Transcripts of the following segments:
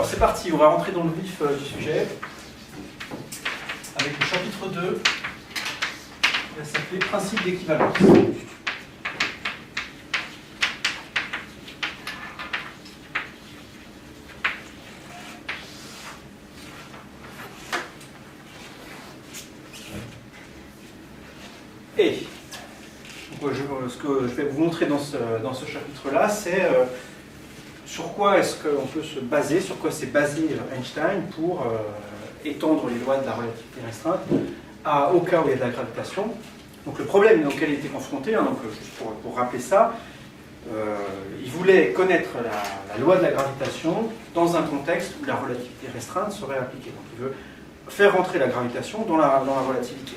Alors c'est parti, on va rentrer dans le vif du sujet avec le chapitre 2 qui va s'appeler Principe d'équivalence. Et donc, ce que je vais vous montrer dans ce chapitre-là, c'est sur quoi est-ce qu'on peut se baser, sur quoi s'est basé Einstein pour étendre les lois de la relativité restreinte au cas où il y a de la gravitation. Donc le problème auquel il était confronté, donc, juste pour rappeler ça, il voulait connaître la loi de la gravitation dans un contexte où la relativité restreinte serait appliquée. Donc il veut faire rentrer la gravitation dans la relativité.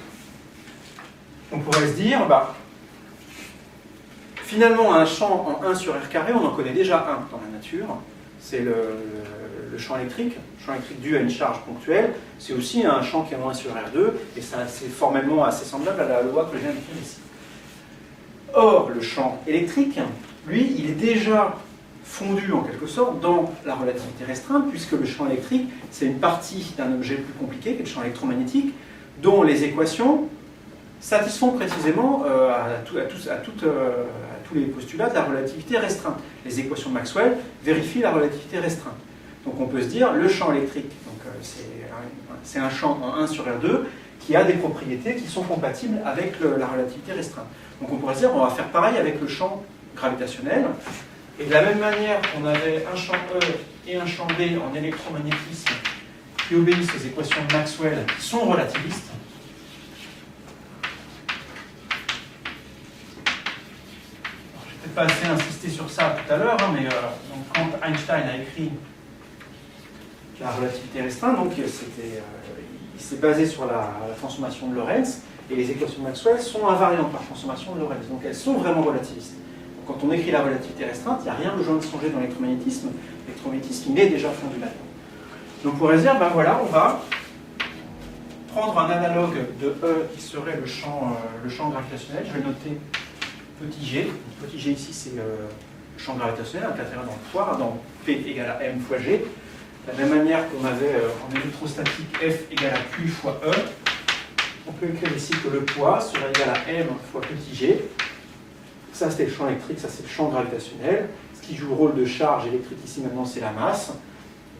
On pourrait se dire, finalement, un champ en 1 sur R carré, on en connaît déjà un dans la nature, c'est le champ électrique. Le champ électrique dû à une charge ponctuelle, c'est aussi un champ qui est en 1 sur R2, et c'est formellement assez semblable à la loi que je viens d'écrire ici. Or, le champ électrique, lui, il est déjà fondu en quelque sorte dans la relativité restreinte, puisque le champ électrique, c'est une partie d'un objet plus compliqué, qui est le champ électromagnétique, dont les équations satisfont précisément à tous les postulats de la relativité restreinte. Les équations de Maxwell vérifient la relativité restreinte. Donc on peut se dire, le champ électrique, c'est un champ en 1 sur R2 qui a des propriétés qui sont compatibles avec la relativité restreinte. Donc on pourrait se dire, on va faire pareil avec le champ gravitationnel. Et de la même manière qu'on avait un champ E et un champ B en électromagnétisme qui obéissent aux équations de Maxwell qui sont relativistes, pas assez insisté sur ça tout à l'heure, mais donc, quand Einstein a écrit la relativité restreinte, donc, il s'est basé sur la transformation de Lorentz, et les équations de Maxwell sont invariantes par transformation de Lorentz, donc elles sont vraiment relativistes. Donc, quand on écrit la relativité restreinte, il n'y a rien besoin de songer dans l'électromagnétisme, l'électromagnétisme il est déjà fondu là-dedans. Donc on pourrait se dire, on va prendre un analogue de E qui serait le champ gravitationnel, je vais noter petit g. Petit g ici, c'est le champ gravitationnel, un caténaire dans le poids, dans P égale à m fois g. De la même manière qu'on avait en électrostatique F égale à Q fois E, on peut écrire ici que le poids sera égal à m fois petit g. Ça, c'était le champ électrique, ça, c'est le champ gravitationnel. Ce qui joue le rôle de charge électrique ici, maintenant, c'est la masse.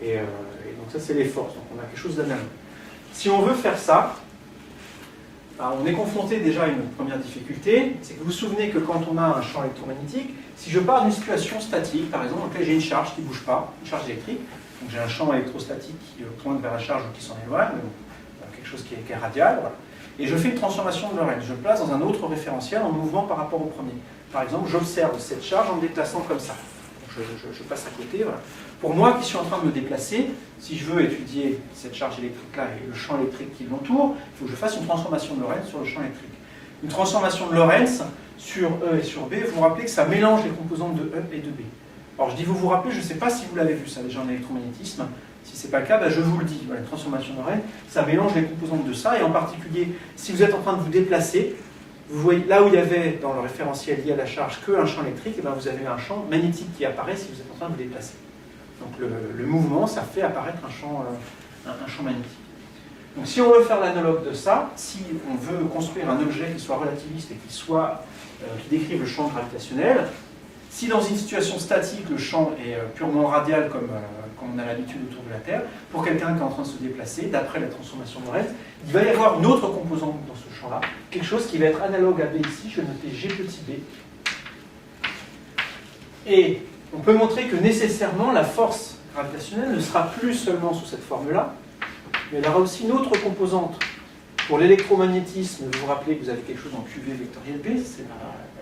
Et donc ça, c'est les forces. Donc on a quelque chose d'analogue. Si on veut faire ça, on est confronté déjà à une première difficulté, c'est que vous vous souvenez que quand on a un champ électromagnétique, si je pars d'une situation statique, par exemple, dans laquelle j'ai une charge qui ne bouge pas, une charge électrique, donc j'ai un champ électrostatique qui pointe vers la charge ou qui s'en éloigne, donc quelque chose qui est radial, voilà. Et je fais une transformation de Lorentz, je le place dans un autre référentiel en mouvement par rapport au premier. Par exemple, j'observe cette charge en me déplaçant comme ça. Je passe à côté, voilà. Pour moi qui suis en train de me déplacer, si je veux étudier cette charge électrique-là et le champ électrique qui l'entoure, il faut que je fasse une transformation de Lorentz sur le champ électrique. Une transformation de Lorentz sur E et sur B, vous vous rappelez que ça mélange les composantes de E et de B. Alors je dis vous rappelez, je ne sais pas si vous l'avez vu ça déjà en électromagnétisme, si ce n'est pas le cas, je vous le dis, voilà, une transformation de Lorentz, ça mélange les composantes de ça, et en particulier, si vous êtes en train de vous déplacer, vous voyez, là où il y avait dans le référentiel lié à la charge qu'un champ électrique, et bien vous avez un champ magnétique qui apparaît si vous êtes en train de vous déplacer. Donc le mouvement, ça fait apparaître un champ magnétique. Donc si on veut faire l'analogue de ça, si on veut construire un objet qui soit relativiste et qui décrive le champ gravitationnel, si dans une situation statique, le champ est purement radial comme on a l'habitude autour de la Terre, pour quelqu'un qui est en train de se déplacer, d'après la transformation de Lorentz, il va y avoir une autre composante dans ce champ-là, quelque chose qui va être analogue à B ici, je vais noter G petit b. Et on peut montrer que nécessairement la force gravitationnelle ne sera plus seulement sous cette forme-là, mais elle aura aussi une autre composante. Pour l'électromagnétisme, vous vous rappelez que vous avez quelque chose en QV vectoriel B, c'est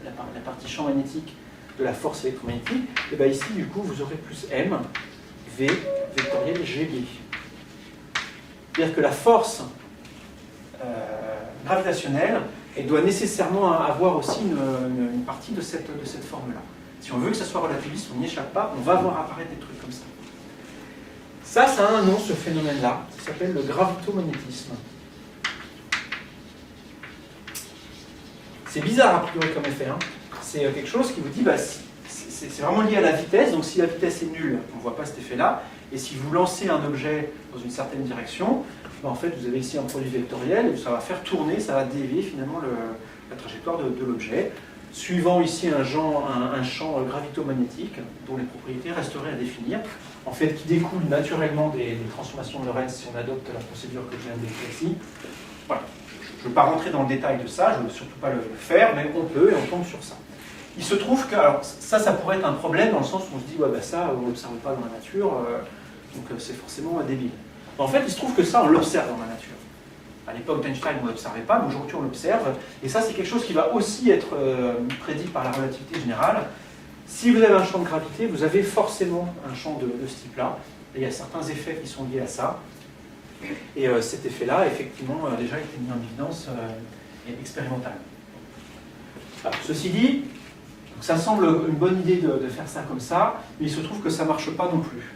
la partie champ magnétique de la force électromagnétique, et bien ici, du coup, vous aurez plus M, V, vectoriel GB. C'est-à-dire que la force gravitationnelle, elle doit nécessairement avoir aussi une partie de cette forme-là. Si on veut que ça soit relativiste, on n'y échappe pas, on va voir apparaître des trucs comme ça. Ça a un nom, ce phénomène-là, ça s'appelle le gravitomagnétisme. C'est bizarre a priori comme effet, hein. C'est quelque chose qui vous dit, c'est vraiment lié à la vitesse. Donc si la vitesse est nulle, on ne voit pas cet effet-là. Et si vous lancez un objet dans une certaine direction, ben en fait, vous avez ici un produit vectoriel et ça va faire tourner, ça va dévier finalement la trajectoire de l'objet, suivant ici un champ gravito-magnétique dont les propriétés resteraient à définir, en fait, qui découle naturellement des transformations de Lorentz si on adopte la procédure que je viens de décrire ici. Voilà. Je ne veux pas rentrer dans le détail de ça, je ne veux surtout pas le faire, mais on peut et on tombe sur ça. Il se trouve que, alors ça pourrait être un problème dans le sens où on se dit, ouais, ben ça, on ne l'observe pas dans la nature, donc c'est forcément débile. En fait, il se trouve que ça, on l'observe dans la nature. À l'époque d'Einstein, on ne l'observait pas, mais aujourd'hui, on l'observe. Et ça, c'est quelque chose qui va aussi être prédit par la relativité générale. Si vous avez un champ de gravité, vous avez forcément un champ de ce type-là. Et il y a certains effets qui sont liés à ça. Et cet effet-là, effectivement, a déjà été mis en évidence expérimental. Alors, ceci dit, ça semble une bonne idée de faire ça comme ça, mais il se trouve que ça ne marche pas non plus.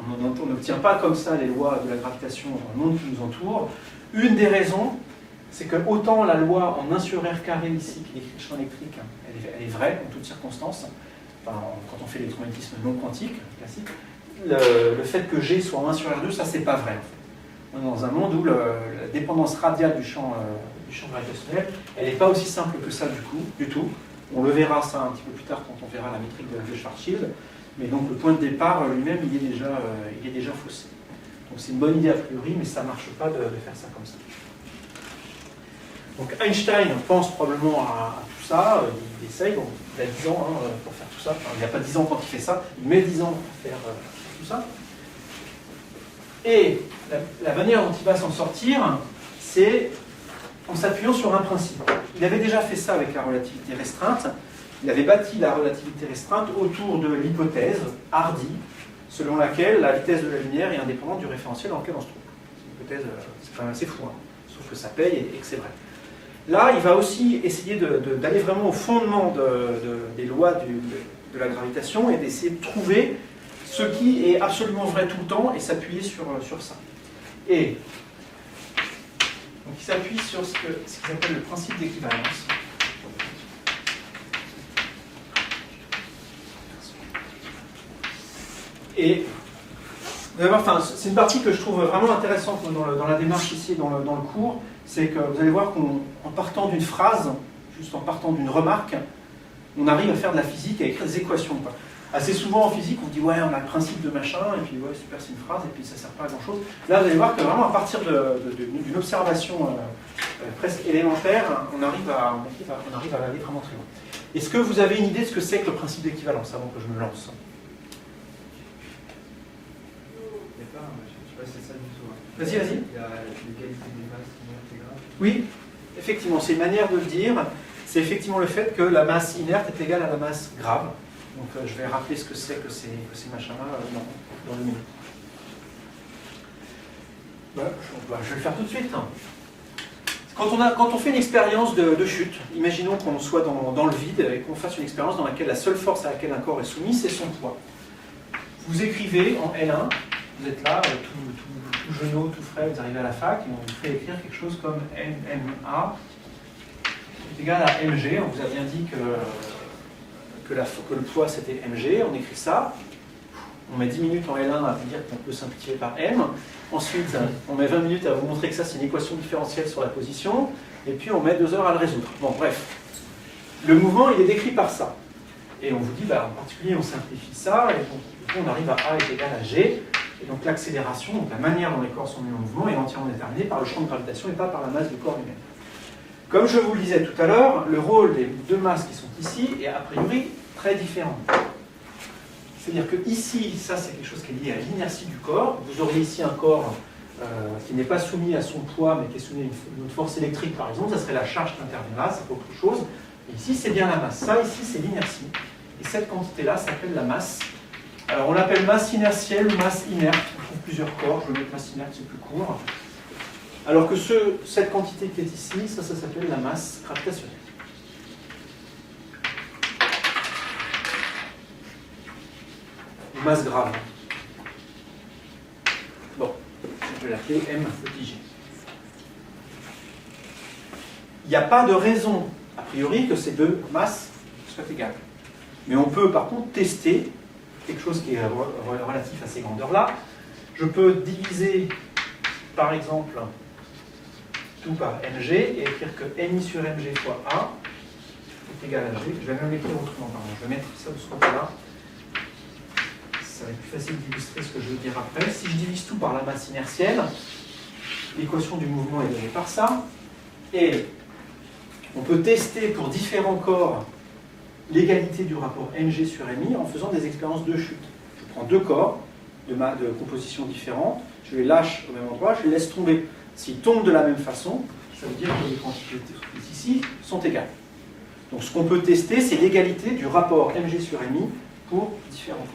On n'obtient pas comme ça les lois de la gravitation dans le monde qui nous entoure. Une des raisons, c'est que autant la loi en 1 sur R carré ici, qui décrit le champ électrique, elle est vraie en toutes circonstances, enfin, quand on fait l'électromagnétisme non quantique, classique, le fait que G soit en 1 sur R2, ça c'est pas vrai. En fait. On est dans un monde où la dépendance radiale du champ gravitationnel, elle n'est pas aussi simple que ça du tout. On le verra ça un petit peu plus tard quand on verra la métrique de Schwarzschild. Mais donc le point de départ lui-même, il est déjà faussé. Donc c'est une bonne idée a priori, mais ça ne marche pas de faire ça comme ça. Donc Einstein pense probablement à tout ça, il essaye, donc il a 10 ans pour faire tout ça. Enfin, il n'y a pas 10 ans quand il fait ça, il met 10 ans pour faire tout ça. Et la manière dont il va s'en sortir, c'est en s'appuyant sur un principe. Il avait déjà fait ça avec la relativité restreinte. Il avait bâti la relativité restreinte autour de l'hypothèse hardie, selon laquelle la vitesse de la lumière est indépendante du référentiel dans lequel on se trouve. C'est une hypothèse, c'est quand même assez fou, sauf que ça paye et que c'est vrai. Là, il va aussi essayer d'aller vraiment au fondement des lois de la gravitation et d'essayer de trouver ce qui est absolument vrai tout le temps et s'appuyer sur ça. Et donc il s'appuie sur ce qu'ils appellent le principe d'équivalence. Et vous allez voir, enfin, c'est une partie que je trouve vraiment intéressante dans la démarche ici, dans le cours, c'est que vous allez voir qu'en partant d'une phrase, juste en partant d'une remarque, on arrive à faire de la physique, à écrire des équations. Quoi. Assez souvent en physique, on dit ouais, on a le principe de machin, et puis ouais, super, c'est une phrase, et puis ça ne sert pas à grand chose. Là, vous allez voir que vraiment à partir d'une observation presque élémentaire, on arrive à aller vraiment très loin. Est-ce que vous avez une idée de ce que c'est que le principe d'équivalence avant que je me lance ? Vas-y. Il y a l'égalité des masses intégrales. Oui, effectivement, c'est une manière de le dire. C'est effectivement le fait que la masse inerte est égale à la masse grave. Donc je vais rappeler ce que c'est que ces machins-là dans 2 minutes. Je vais le faire tout de suite. Quand on fait une expérience de chute, imaginons qu'on soit dans le vide et qu'on fasse une expérience dans laquelle la seule force à laquelle un corps est soumis, c'est son poids. Vous écrivez en L1, vous êtes là, tout jeunot, tout frais, vous arrivez à la fac, et on vous fait écrire quelque chose comme MMA est égal à mg. On vous a bien dit que le poids c'était mg, on écrit ça. On met 10 minutes en L1 à vous dire qu'on peut simplifier par m. Ensuite, on met 20 minutes à vous montrer que ça c'est une équation différentielle sur la position. Et puis on met 2 heures à le résoudre. Bon, bref. Le mouvement, il est décrit par ça. Et on vous dit, en particulier, on simplifie ça, et donc, du coup, on arrive à A est égal à G. Et donc l'accélération, donc la manière dont les corps sont mis en mouvement, est entièrement déterminée par le champ de gravitation et pas par la masse du corps lui-même. Comme je vous le disais tout à l'heure, le rôle des 2 masses qui sont ici est a priori très différent. C'est-à-dire que ici, ça c'est quelque chose qui est lié à l'inertie du corps. Vous auriez ici un corps qui n'est pas soumis à son poids, mais qui est soumis à une force électrique par exemple, ça serait la charge qui intervient là, c'est pas autre chose. Et ici c'est bien la masse. Ça ici c'est l'inertie. Et cette quantité-là s'appelle la masse. Alors on l'appelle masse inertielle ou masse inerte. On trouve plusieurs corps, je vais mettre masse inerte, c'est plus court. Alors que cette quantité qui est ici, ça s'appelle la masse gravitationnelle. Masse grave. Bon, je vais l'appeler M petit g. Il n'y a pas de raison, a priori, que ces 2 masses soient égales. Mais on peut par contre tester quelque chose qui est relatif à ces grandeurs-là. Je peux diviser, par exemple, tout par mg et écrire que mi sur mg fois a est égal à g. Je vais même l'écrire autrement. Pardon. Je vais mettre ça de ce côté-là. Ça va être plus facile d'illustrer ce que je veux dire après. Si je divise tout par la masse inertielle, l'équation du mouvement est donnée par ça. Et on peut tester pour différents corps l'égalité du rapport mg sur mi en faisant des expériences de chute. Je prends deux corps de composition différente, je les lâche au même endroit, je les laisse tomber. S'ils tombent de la même façon, ça veut dire que les quantités ici sont égales. Donc ce qu'on peut tester, c'est l'égalité du rapport mg sur mi pour différents corps.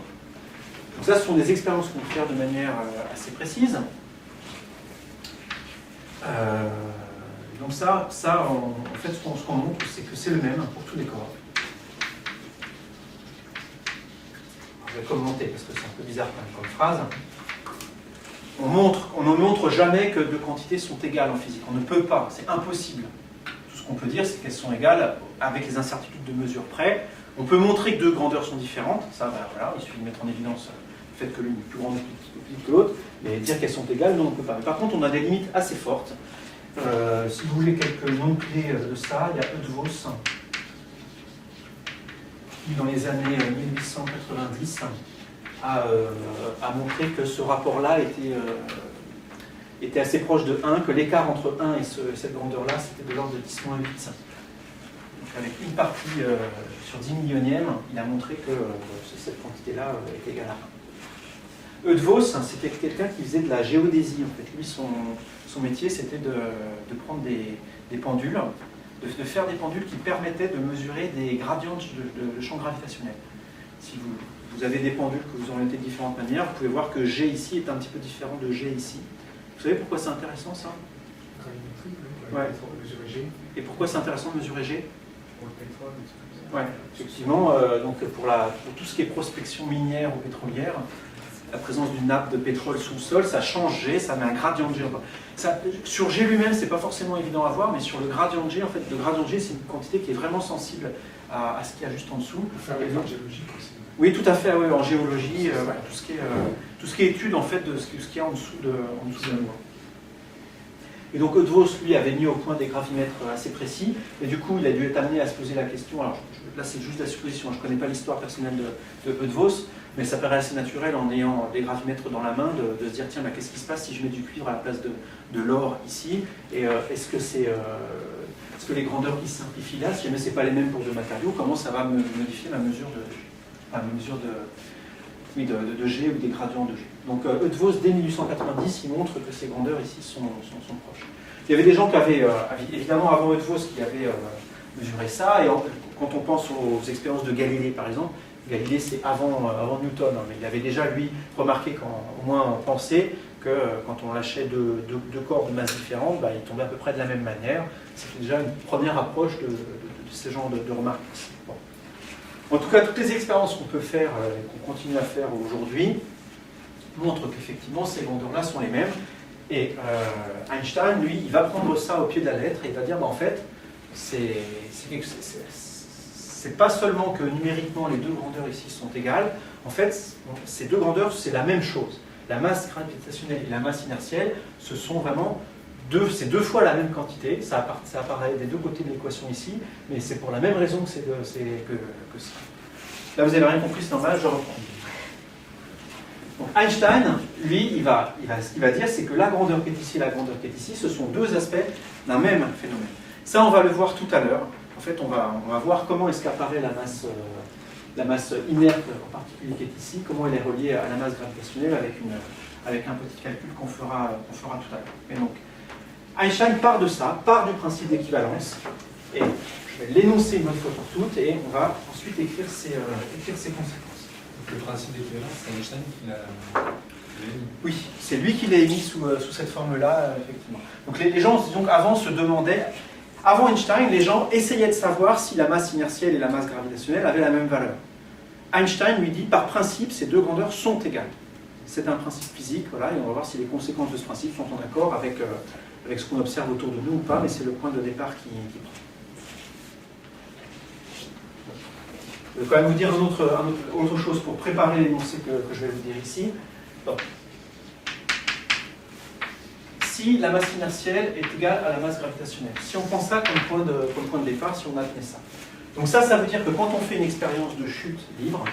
Donc ça, ce sont des expériences qu'on peut faire de manière assez précise. Donc ça en fait, ce qu'on montre, c'est que c'est le même pour tous les corps. Je vais commenter parce que c'est un peu bizarre comme phrase. On ne montre jamais que deux quantités sont égales en physique. On ne peut pas, c'est impossible. Tout ce qu'on peut dire, c'est qu'elles sont égales avec les incertitudes de mesure près. On peut montrer que deux grandeurs sont différentes. Ça, ben, voilà, il suffit de mettre en évidence le fait que l'une est plus grande que l'autre. Mais dire qu'elles sont égales, non, on ne peut pas. Mais par contre, on a des limites assez fortes. Si vous voulez quelques noms clés de ça, il y a Eötvös, qui dans les années 1890 a montré que ce rapport-là était assez proche de 1, que l'écart entre 1 et cette grandeur-là, c'était de l'ordre de 10-8. Donc avec une partie sur 10 millionièmes, il a montré que cette quantité-là est égale à 1. Eötvös, c'était quelqu'un qui faisait de la géodésie. En fait, lui, son métier, c'était de prendre des pendules, de faire des pendules qui permettaient de mesurer des gradients de champ gravitationnel. Si vous avez des pendules que vous orientez de différentes manières, vous pouvez voir que G ici est un petit peu différent de G ici. Vous savez pourquoi c'est intéressant ça? Ouais. Et pourquoi c'est intéressant de mesurer G? Pour le pétrole, ouais, effectivement, donc pour tout ce qui est prospection minière ou pétrolière, la présence d'une nappe de pétrole sous le sol, ça change G, ça met un gradient de G. Sur G lui-même, c'est pas forcément évident à voir, mais sur le gradient de G, en fait, le gradient de G, c'est une quantité qui est vraiment sensible à ce qu'il y a juste en dessous. On peut faire les normes géologiques aussi. Oui, tout à fait, oui, en géologie, tout ce qui est étude en fait de ce qu'il y a en dessous de la loi. Et donc Eötvös, lui, avait mis au point des gravimètres assez précis, et du coup, il a dû être amené à se poser la question. Alors là, c'est juste la supposition, je ne connais pas l'histoire personnelle de Eötvös, mais ça paraît assez naturel en ayant des gravimètres dans la main de se dire tiens, bah, qu'est-ce qui se passe si je mets du cuivre à la place de l'or ici, et est-ce que les grandeurs qui se simplifient là, si jamais c'est pas les mêmes pour deux matériaux, comment ça va modifier ma mesure de G ou des gradients de G. Donc Eötvös, dès 1890, il montre que ces grandeurs ici sont proches. Il y avait des gens qui avaient, évidemment avant Eötvös, qui avaient mesuré ça, et quand on pense aux expériences de Galilée par exemple, Galilée c'est avant Newton, hein, mais il avait déjà lui remarqué, au moins pensé, que quand on lâchait deux corps de masse différentes, bah, ils tombaient à peu près de la même manière. C'était déjà une première approche de ce genre de remarques. Bon. En tout cas, toutes les expériences qu'on peut faire, qu'on continue à faire aujourd'hui, montrent qu'effectivement ces grandeurs-là sont les mêmes. Et Einstein, lui, il va prendre ça au pied de la lettre et il va dire, bah, en fait, c'est pas seulement que numériquement les deux grandeurs ici sont égales, en fait, ces deux grandeurs, c'est la même chose. La masse gravitationnelle et la masse inertielle, ce sont vraiment c'est deux fois la même quantité, ça apparaît des deux côtés de l'équation ici, mais c'est pour la même raison que ça. Là, vous n'avez rien compris, c'est normal, je reprends. Donc Einstein, lui, ce qu'il va dire, c'est que la grandeur qui est ici et la grandeur qui est ici, ce sont deux aspects d'un même phénomène. Ça, on va le voir tout à l'heure. En fait, on va voir comment est-ce qu'apparaît la masse inerte, en particulier qui est ici, comment elle est reliée à la masse gravitationnelle avec un petit calcul qu'on fera tout à l'heure. Et donc, Einstein part de ça, part du principe d'équivalence, et je vais l'énoncer une autre fois pour toutes, et on va ensuite écrire ses conséquences. Donc, le principe d'équivalence, c'est Einstein qui l'a émis. Oui, c'est lui qui l'a émis sous cette forme-là, effectivement. Donc les gens, disons, avant se demandaient, avant Einstein, les gens essayaient de savoir si la masse inertielle et la masse gravitationnelle avaient la même valeur. Einstein lui dit, par principe, ces deux grandeurs sont égales. C'est un principe physique, voilà, et on va voir si les conséquences de ce principe sont en accord avec ce qu'on observe autour de nous ou pas, mais c'est le point de départ qui prend. Je vais quand même vous dire autre chose pour préparer l'énoncé que je vais vous dire ici. Donc, si la masse inertielle est égale à la masse gravitationnelle. Si on prend ça comme point de départ, si on admet ça. Donc ça veut dire que quand on fait une expérience de chute libre,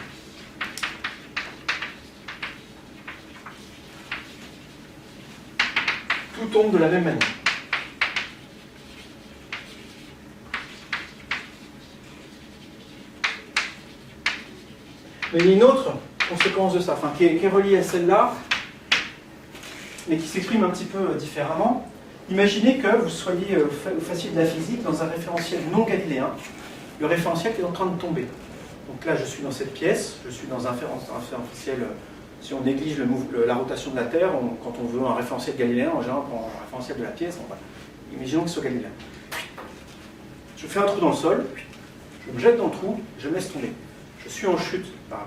tout tombe de la même manière. Mais il y a une autre conséquence de ça, qui est reliée à celle-là, mais qui s'exprime un petit peu différemment. Imaginez que vous fassiez de la physique dans un référentiel non galiléen, le référentiel qui est en train de tomber. Donc là, je suis dans cette pièce, je suis dans un référentiel, si on néglige la rotation de la Terre, quand on veut un référentiel galiléen, en général, on prend un référentiel de la pièce, imaginons que ce soit galiléen. Je fais un trou dans le sol, je me jette dans le trou, je me laisse tomber. Je suis en chute par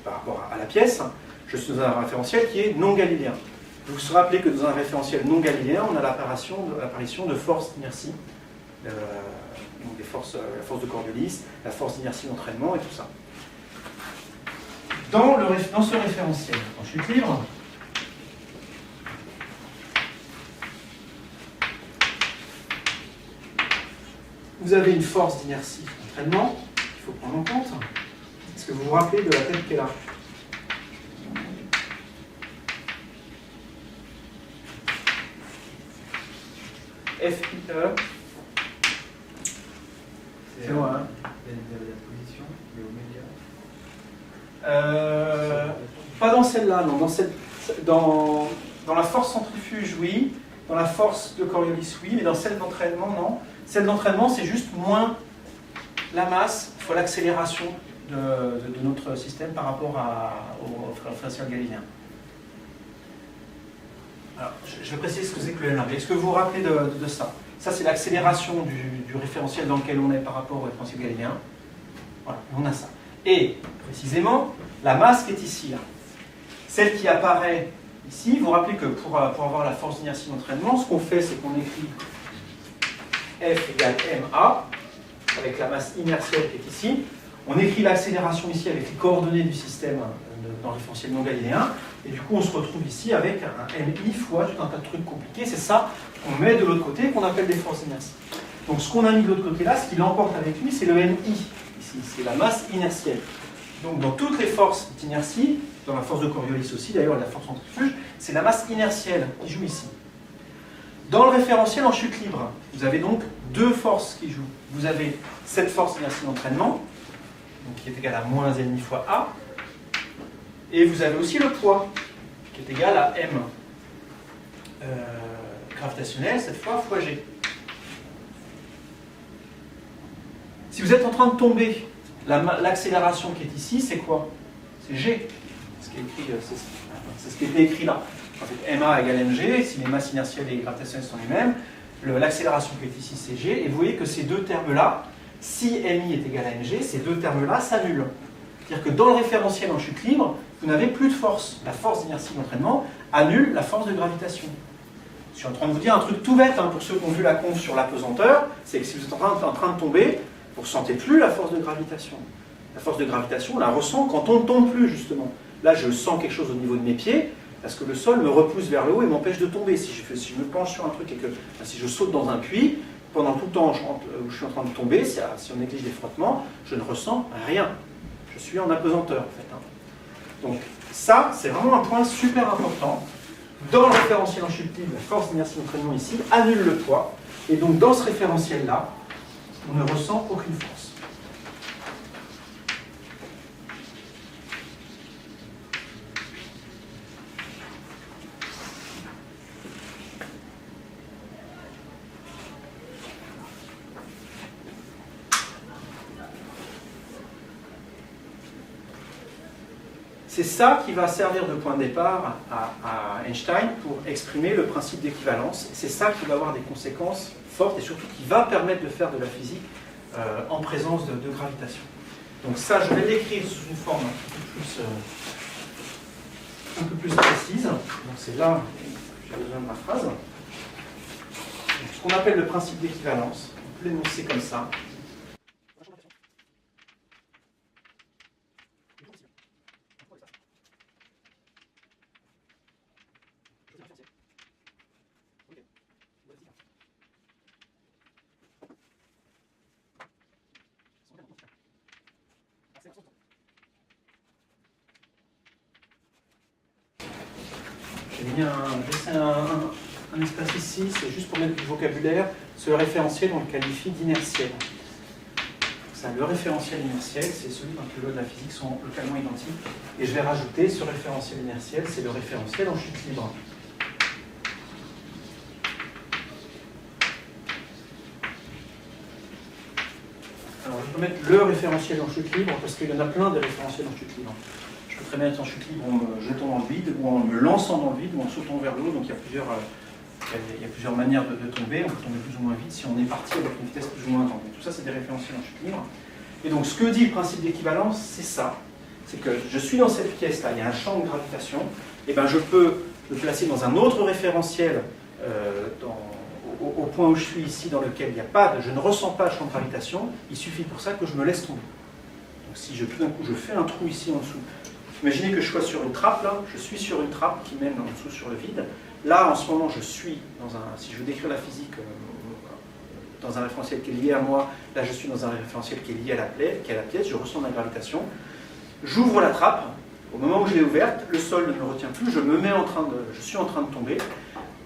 rapport à la pièce, je suis dans un référentiel qui est non galiléen. Vous vous rappelez que dans un référentiel non galiléen, on a l'apparition de forces d'inertie, donc la force de Coriolis, la force d'inertie d'entraînement et tout ça. Dans ce référentiel, en chute libre, vous avez une force d'inertie d'entraînement qu'il faut prendre en compte. Est-ce que vous vous rappelez de la tête qu'elle a ? FIE. C'est loin, hein ? La position, le média. Pas dans celle-là, non. Dans la force centrifuge, oui. Dans la force de Coriolis, oui. Mais dans celle d'entraînement, non. Celle d'entraînement, c'est juste moins la masse fois l'accélération de notre système par rapport au référentiel galiléen. Alors, je vais préciser ce que c'est que le L1. Est-ce que vous vous rappelez de ça ? Ça, c'est l'accélération du référentiel dans lequel on est par rapport au référentiel galiléen. Voilà, on a ça. Et, précisément, la masse qui est ici, là, celle qui apparaît ici, vous vous rappelez que pour avoir la force d'inertie d'entraînement, ce qu'on fait, c'est qu'on écrit F égale MA, avec la masse inertielle qui est ici. On écrit l'accélération ici avec les coordonnées du système dans le référentiel non galiléen. Et du coup, on se retrouve ici avec un MI fois tout un tas de trucs compliqués. C'est ça qu'on met de l'autre côté, qu'on appelle des forces d'inertie. Donc ce qu'on a mis de l'autre côté là, ce qu'il emporte avec lui, c'est le MI. Ici, c'est la masse inertielle. Donc dans toutes les forces d'inertie, dans la force de Coriolis aussi, d'ailleurs la force centrifuge, c'est la masse inertielle qui joue ici. Dans le référentiel en chute libre, vous avez donc deux forces qui jouent. Vous avez cette force d'inertie d'entraînement, qui est égale à moins MI fois A, et vous avez aussi le poids, qui est égal à M gravitationnel, cette fois fois G. Si vous êtes en train de tomber, l'accélération qui est ici, c'est quoi? C'est G. C'est ce qui était écrit là. En fait, MA égale MG, si les masses inertielles et gravitationnelles sont les mêmes, l'accélération qui est ici, c'est G, et vous voyez que ces deux termes-là, si MI est égal à MG, ces deux termes-là s'annulent. C'est-à-dire que dans le référentiel en chute libre, vous n'avez plus de force. La force d'inertie d'entraînement annule la force de gravitation. Je suis en train de vous dire un truc tout bête, hein, pour ceux qui ont vu la conf sur l'apesanteur, c'est que si vous êtes en train de tomber, vous ne ressentez plus la force de gravitation. La force de gravitation, on la ressent quand on ne tombe plus, justement. Là, je sens quelque chose au niveau de mes pieds, parce que le sol me repousse vers le haut et m'empêche de tomber. Si je me penche sur un truc et que si je saute dans un puits, pendant tout le temps où je suis en train de tomber, si on néglige les frottements, je ne ressens rien. Je suis en apesanteur, en fait. Hein. Donc, ça, c'est vraiment un point super important. Dans le référentiel en chute libre, la force d'inertie d'entraînement ici annule le poids. Et donc, dans ce référentiel-là, on ne ressent aucune force. C'est ça qui va servir de point de départ à Einstein pour exprimer le principe d'équivalence. C'est ça qui va avoir des conséquences fortes et surtout qui va permettre de faire de la physique en présence de gravitation. Donc ça, je vais l'écrire sous une forme un peu plus précise. Donc c'est là que j'ai besoin de ma phrase. Donc, ce qu'on appelle le principe d'équivalence, on peut l'énoncer comme ça. laissé un espace ici, c'est juste pour mettre du vocabulaire. Ce référentiel, on le qualifie d'inertiel. Le référentiel inertiel, c'est celui dont les lois de la physique sont localement identiques. Et je vais rajouter ce référentiel inertiel, c'est le référentiel en chute libre. Alors, je peux mettre le référentiel en chute libre parce qu'il y en a plein de référentiels en chute libre. Je peux très bien être en chute libre en me jetant dans le vide, ou en me lançant dans le vide, ou en sautant vers l'eau. Donc il y a plusieurs manières de tomber. On peut tomber plus ou moins vite si on est parti avec une vitesse plus ou moins grande. Tout ça, c'est des référentiels en chute libre. Et donc, ce que dit le principe d'équivalence, c'est ça. C'est que je suis dans cette pièce-là, il y a un champ de gravitation, et ben je peux me placer dans un autre référentiel au point où je suis ici, dans lequel il n'y a pas je ne ressens pas de champ de gravitation. Il suffit pour ça que je me laisse tomber. Donc, si tout d'un coup je fais un trou ici en dessous, imaginez que je sois sur une trappe, là, je suis sur une trappe qui mène en dessous sur le vide. Là, en ce moment, je suis dans un, si je veux décrire la physique dans un référentiel qui est lié à moi, là je suis dans un référentiel qui est lié à la pièce, je ressens ma gravitation. J'ouvre la trappe, au moment où je l'ai ouverte, le sol ne me retient plus, je suis en train de tomber.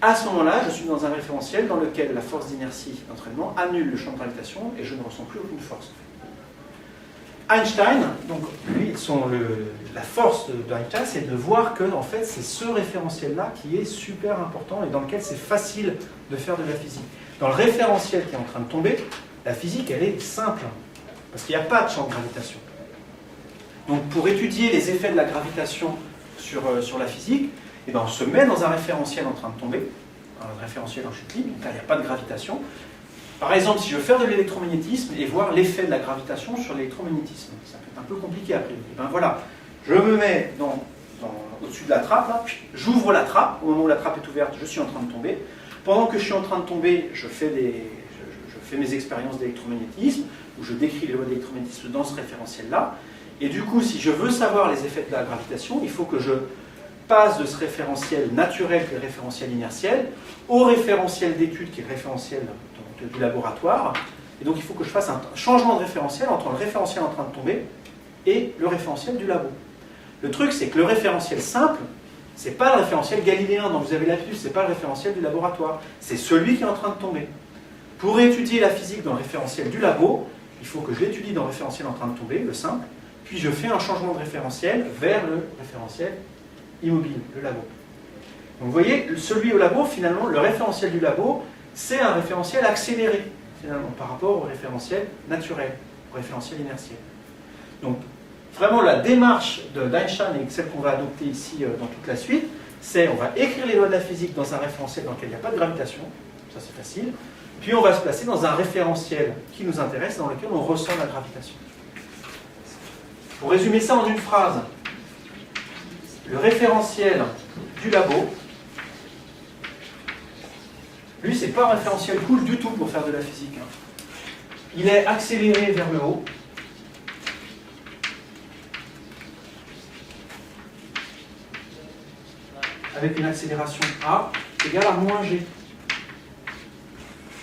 À ce moment-là, je suis dans un référentiel dans lequel la force d'inertie d'entraînement annule le champ de gravitation et je ne ressens plus aucune force. Einstein, donc lui, la force d'Einstein, c'est de voir que en fait, c'est ce référentiel-là qui est super important et dans lequel c'est facile de faire de la physique. Dans le référentiel qui est en train de tomber, la physique, elle est simple, parce qu'il n'y a pas de champ de gravitation. Donc pour étudier les effets de la gravitation sur la physique, eh ben, on se met dans un référentiel en train de tomber, un référentiel en chute libre, donc là il n'y a pas de gravitation. Par exemple, si je veux faire de l'électromagnétisme et voir l'effet de la gravitation sur l'électromagnétisme, ça peut être un peu compliqué après. Et ben voilà, je me mets au-dessus de la trappe, là, j'ouvre la trappe, au moment où la trappe est ouverte, je suis en train de tomber. Pendant que je suis en train de tomber, je fais mes expériences d'électromagnétisme, où je décris les lois de l'électromagnétisme dans ce référentiel-là. Et du coup, si je veux savoir les effets de la gravitation, il faut que je passe de ce référentiel naturel, qui est le référentiel inertiel, au référentiel d'étude, qui est le référentiel du laboratoire. Et donc, il faut que je fasse un changement de référentiel entre le référentiel en train de tomber et le référentiel du labo. Le truc, c'est que le référentiel simple, c'est pas le référentiel galiléen dont vous avez l'habitude, c'est pas le référentiel du laboratoire, c'est celui qui est en train de tomber. Pour étudier la physique dans le référentiel du labo, il faut que je l'étudie dans le référentiel en train de tomber, le simple, puis je fais un changement de référentiel vers le référentiel immobile, le labo. Donc vous voyez, celui au labo, finalement, le référentiel du labo, c'est un référentiel accéléré, finalement, par rapport au référentiel naturel, au référentiel inertiel. Donc, vraiment, la démarche d'Einstein et celle qu'on va adopter ici dans toute la suite, c'est on va écrire les lois de la physique dans un référentiel dans lequel il n'y a pas de gravitation, ça c'est facile, puis on va se placer dans un référentiel qui nous intéresse, dans lequel on ressent la gravitation. Pour résumer ça en une phrase, le référentiel du labo, lui, c'est pas un référentiel cool du tout pour faire de la physique. Il est accéléré vers le haut. Avec une accélération A égale à moins G.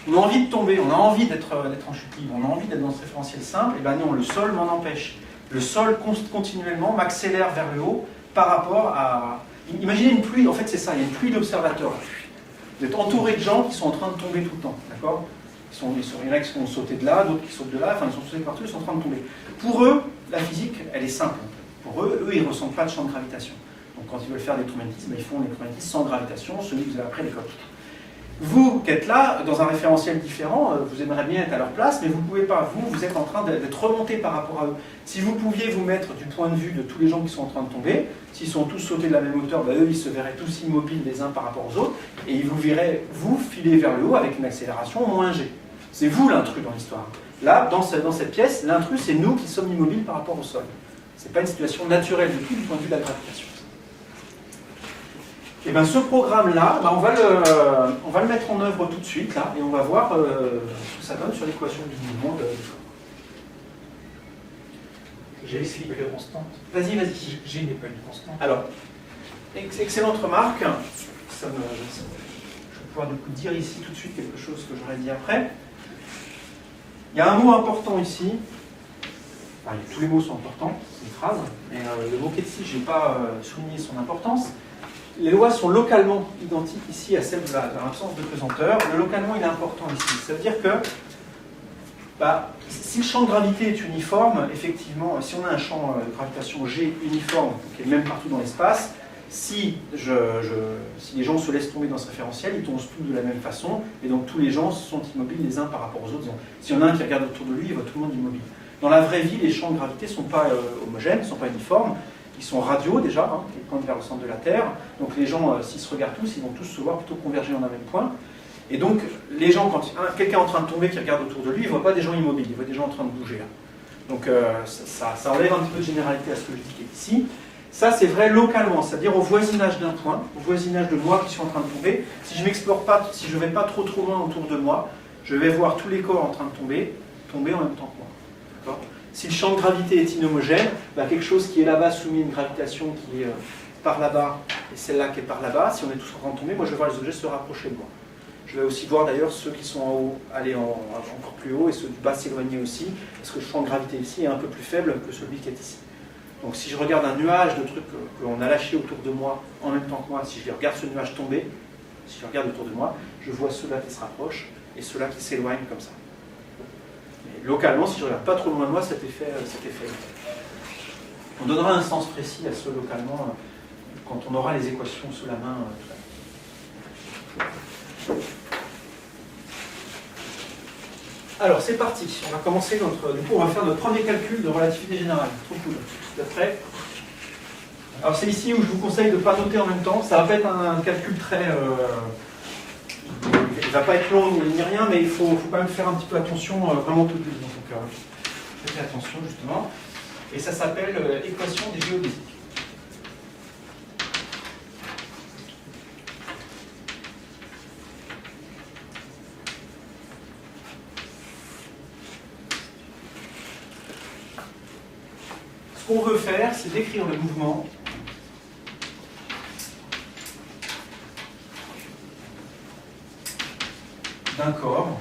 On a envie de tomber, on a envie d'être en chute libre, on a envie d'être dans ce référentiel simple, et bien non, le sol m'en empêche. Le sol continuellement m'accélère vers le haut par rapport à... Imaginez une pluie, en fait c'est ça, il y a une pluie d'observateurs. Vous êtes entouré de gens qui sont en train de tomber tout le temps, d'accord ? Il y en a qui sont sautés de là, d'autres qui sautent de là, enfin ils sont sautés partout, ils sont en train de tomber. Pour eux, la physique, elle est simple. Pour eux, ils ne ressentent pas de champ de gravitation. Donc quand ils veulent faire l'électromagnétisme, ils font l'électromagnétisme sans gravitation, celui que vous avez après à l'école. Vous qui êtes là, dans un référentiel différent, vous aimeriez bien être à leur place, mais vous ne pouvez pas. Vous êtes en train d'être remonté par rapport à eux. Si vous pouviez vous mettre du point de vue de tous les gens qui sont en train de tomber, s'ils sont tous sautés de la même hauteur, eux, ils se verraient tous immobiles les uns par rapport aux autres, et ils vous verraient, vous, filer vers le haut avec une accélération moins G. C'est vous l'intrus dans l'histoire. Là, dans cette pièce, l'intrus, c'est nous qui sommes immobiles par rapport au sol. Ce n'est pas une situation naturelle du tout du point de vue de la gravitation. Et bien ce programme-là, on va le mettre en œuvre tout de suite, là, et on va voir ce que ça donne sur l'équation du mouvement. G n'est pas une constante. Vas-y. G n'est pas une constante. Alors, excellente remarque. Je vais pouvoir du coup dire ici tout de suite quelque chose que j'aurais dit après. Il y a un mot important ici. Enfin, tous les mots sont importants, c'est une phrase. Mais le mot qu'est ici, je n'ai pas souligné son importance. les lois sont localement identiques ici à celles de l'absence de pesanteur. Le localement, il est important ici. Ça veut dire que si le champ de gravité est uniforme, effectivement, si on a un champ de gravitation G uniforme, qui est le même partout dans l'espace, si les gens se laissent tomber dans ce référentiel, ils tombent tous de la même façon, et donc tous les gens sont immobiles les uns par rapport aux autres. Si on a un qui regarde autour de lui, il voit tout le monde immobile. Dans la vraie vie, les champs de gravité ne sont pas homogènes, ne sont pas uniformes, ils sont radiaux déjà, qui pointent vers le centre de la Terre. Donc les gens, s'ils se regardent tous, ils vont tous se voir plutôt converger en un même point. Et donc, les gens, quand quelqu'un est en train de tomber qui regarde autour de lui, il ne voit pas des gens immobiles, il voit des gens en train de bouger. Donc ça enlève un petit peu de généralité à ce que je dis ici. Ça, c'est vrai localement, c'est-à-dire au voisinage d'un point, au voisinage de moi qui suis en train de tomber. Si je ne m'explore pas, si je ne vais pas trop loin autour de moi, je vais voir tous les corps en train de tomber en même temps que moi. Si le champ de gravité est inhomogène, quelque chose qui est là-bas soumis à une gravitation qui est par là-bas et celle-là qui est par là-bas, si on est tous en train de tomber, moi je vais voir les objets se rapprocher de moi. Je vais aussi voir d'ailleurs ceux qui sont en haut aller encore plus haut et ceux du bas s'éloigner aussi, parce que le champ de gravité ici est un peu plus faible que celui qui est ici. Donc si je regarde un nuage de trucs qu'on a lâchés autour de moi en même temps que moi, si je regarde ce nuage tomber, si je regarde autour de moi, je vois ceux-là qui se rapprochent et ceux-là qui s'éloignent comme ça. Mais localement, si je ne regarde pas trop loin de moi, cet effet. On donnera un sens précis à ce localement quand on aura les équations sous la main. Alors c'est parti, on va commencer du coup on va faire notre premier calcul de relativité générale. Trop cool. Vous êtes prêts? Alors c'est ici où je vous conseille de ne pas noter en même temps. Ça va pas être un calcul très... il ne va pas être long ni rien, mais il faut quand même faire un petit peu attention vraiment tout le temps. Donc faites attention justement. Et ça s'appelle équation des géodésiques. Ce qu'on veut faire, c'est décrire le mouvement d'un corps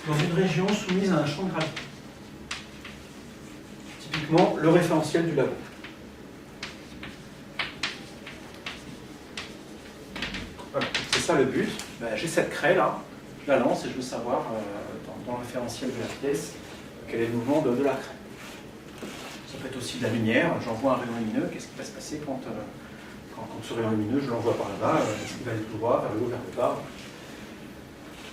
dans une région soumise à un champ de gravité. Typiquement, le référentiel du labo. Voilà, c'est ça le but. J'ai cette craie là, je la lance et je veux savoir dans le référentiel de la pièce quel est le mouvement de la craie. Ça peut être aussi de la lumière, j'envoie un rayon lumineux, qu'est-ce qui va se passer quand ce rayon lumineux, je l'envoie par là-bas, est-ce qu'il va aller tout droit, vers le haut, vers le bas.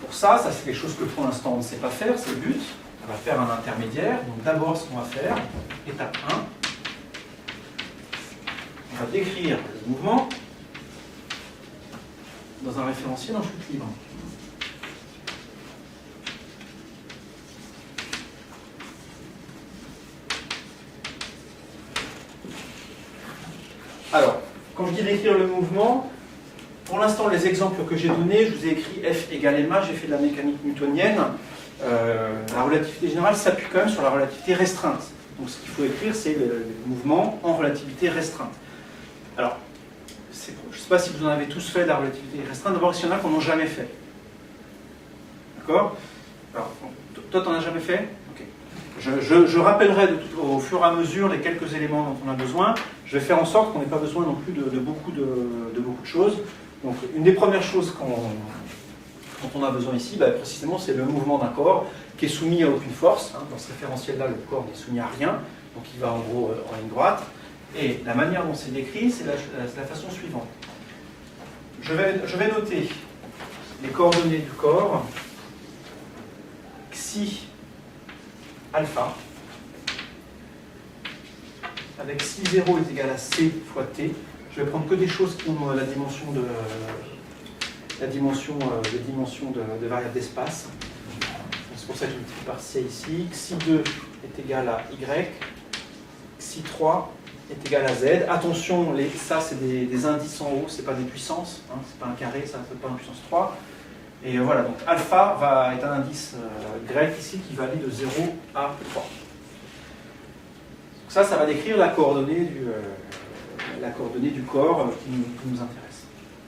Pour ça c'est quelque chose que pour l'instant on ne sait pas faire, c'est le but. On va faire un intermédiaire. Donc d'abord ce qu'on va faire, étape 1, on va décrire le mouvement dans un référentiel en chute libre. Alors, quand je dis décrire le mouvement, pour l'instant, les exemples que j'ai donnés, je vous ai écrit F égale ma, j'ai fait de la mécanique newtonienne. La relativité générale s'appuie quand même sur la relativité restreinte. Donc ce qu'il faut écrire, c'est le mouvement en relativité restreinte. Alors, je ne sais pas si vous en avez tous fait de la relativité restreinte, d'abord s'il y en a qui n'en ont jamais fait. D'accord? Alors, toi, tu n'en as jamais fait? Ok. Je rappellerai au fur et à mesure les quelques éléments dont on a besoin. Je vais faire en sorte qu'on n'ait pas besoin non plus de beaucoup de choses. Donc, une des premières choses dont on a besoin ici, précisément, c'est le mouvement d'un corps qui est soumis à aucune force. Dans ce référentiel-là, le corps n'est soumis à rien, donc il va en gros en ligne droite. Et la manière dont c'est décrit, c'est la façon suivante. Je vais noter les coordonnées du corps, xi alpha, avec si 0 est égal à c fois t. Je vais prendre que des choses qui ont la dimension de variable d'espace. C'est pour ça que je multiplie par c ici. Xi2 est égal à y, xi3 est égal à z. Attention, ça c'est des indices en haut, c'est pas des puissances, c'est pas un carré, ça c'est pas une puissance 3. Et voilà, donc alpha est un indice grec ici qui va aller de 0 à 3. Ça va décrire la coordonnée du corps qui nous intéresse.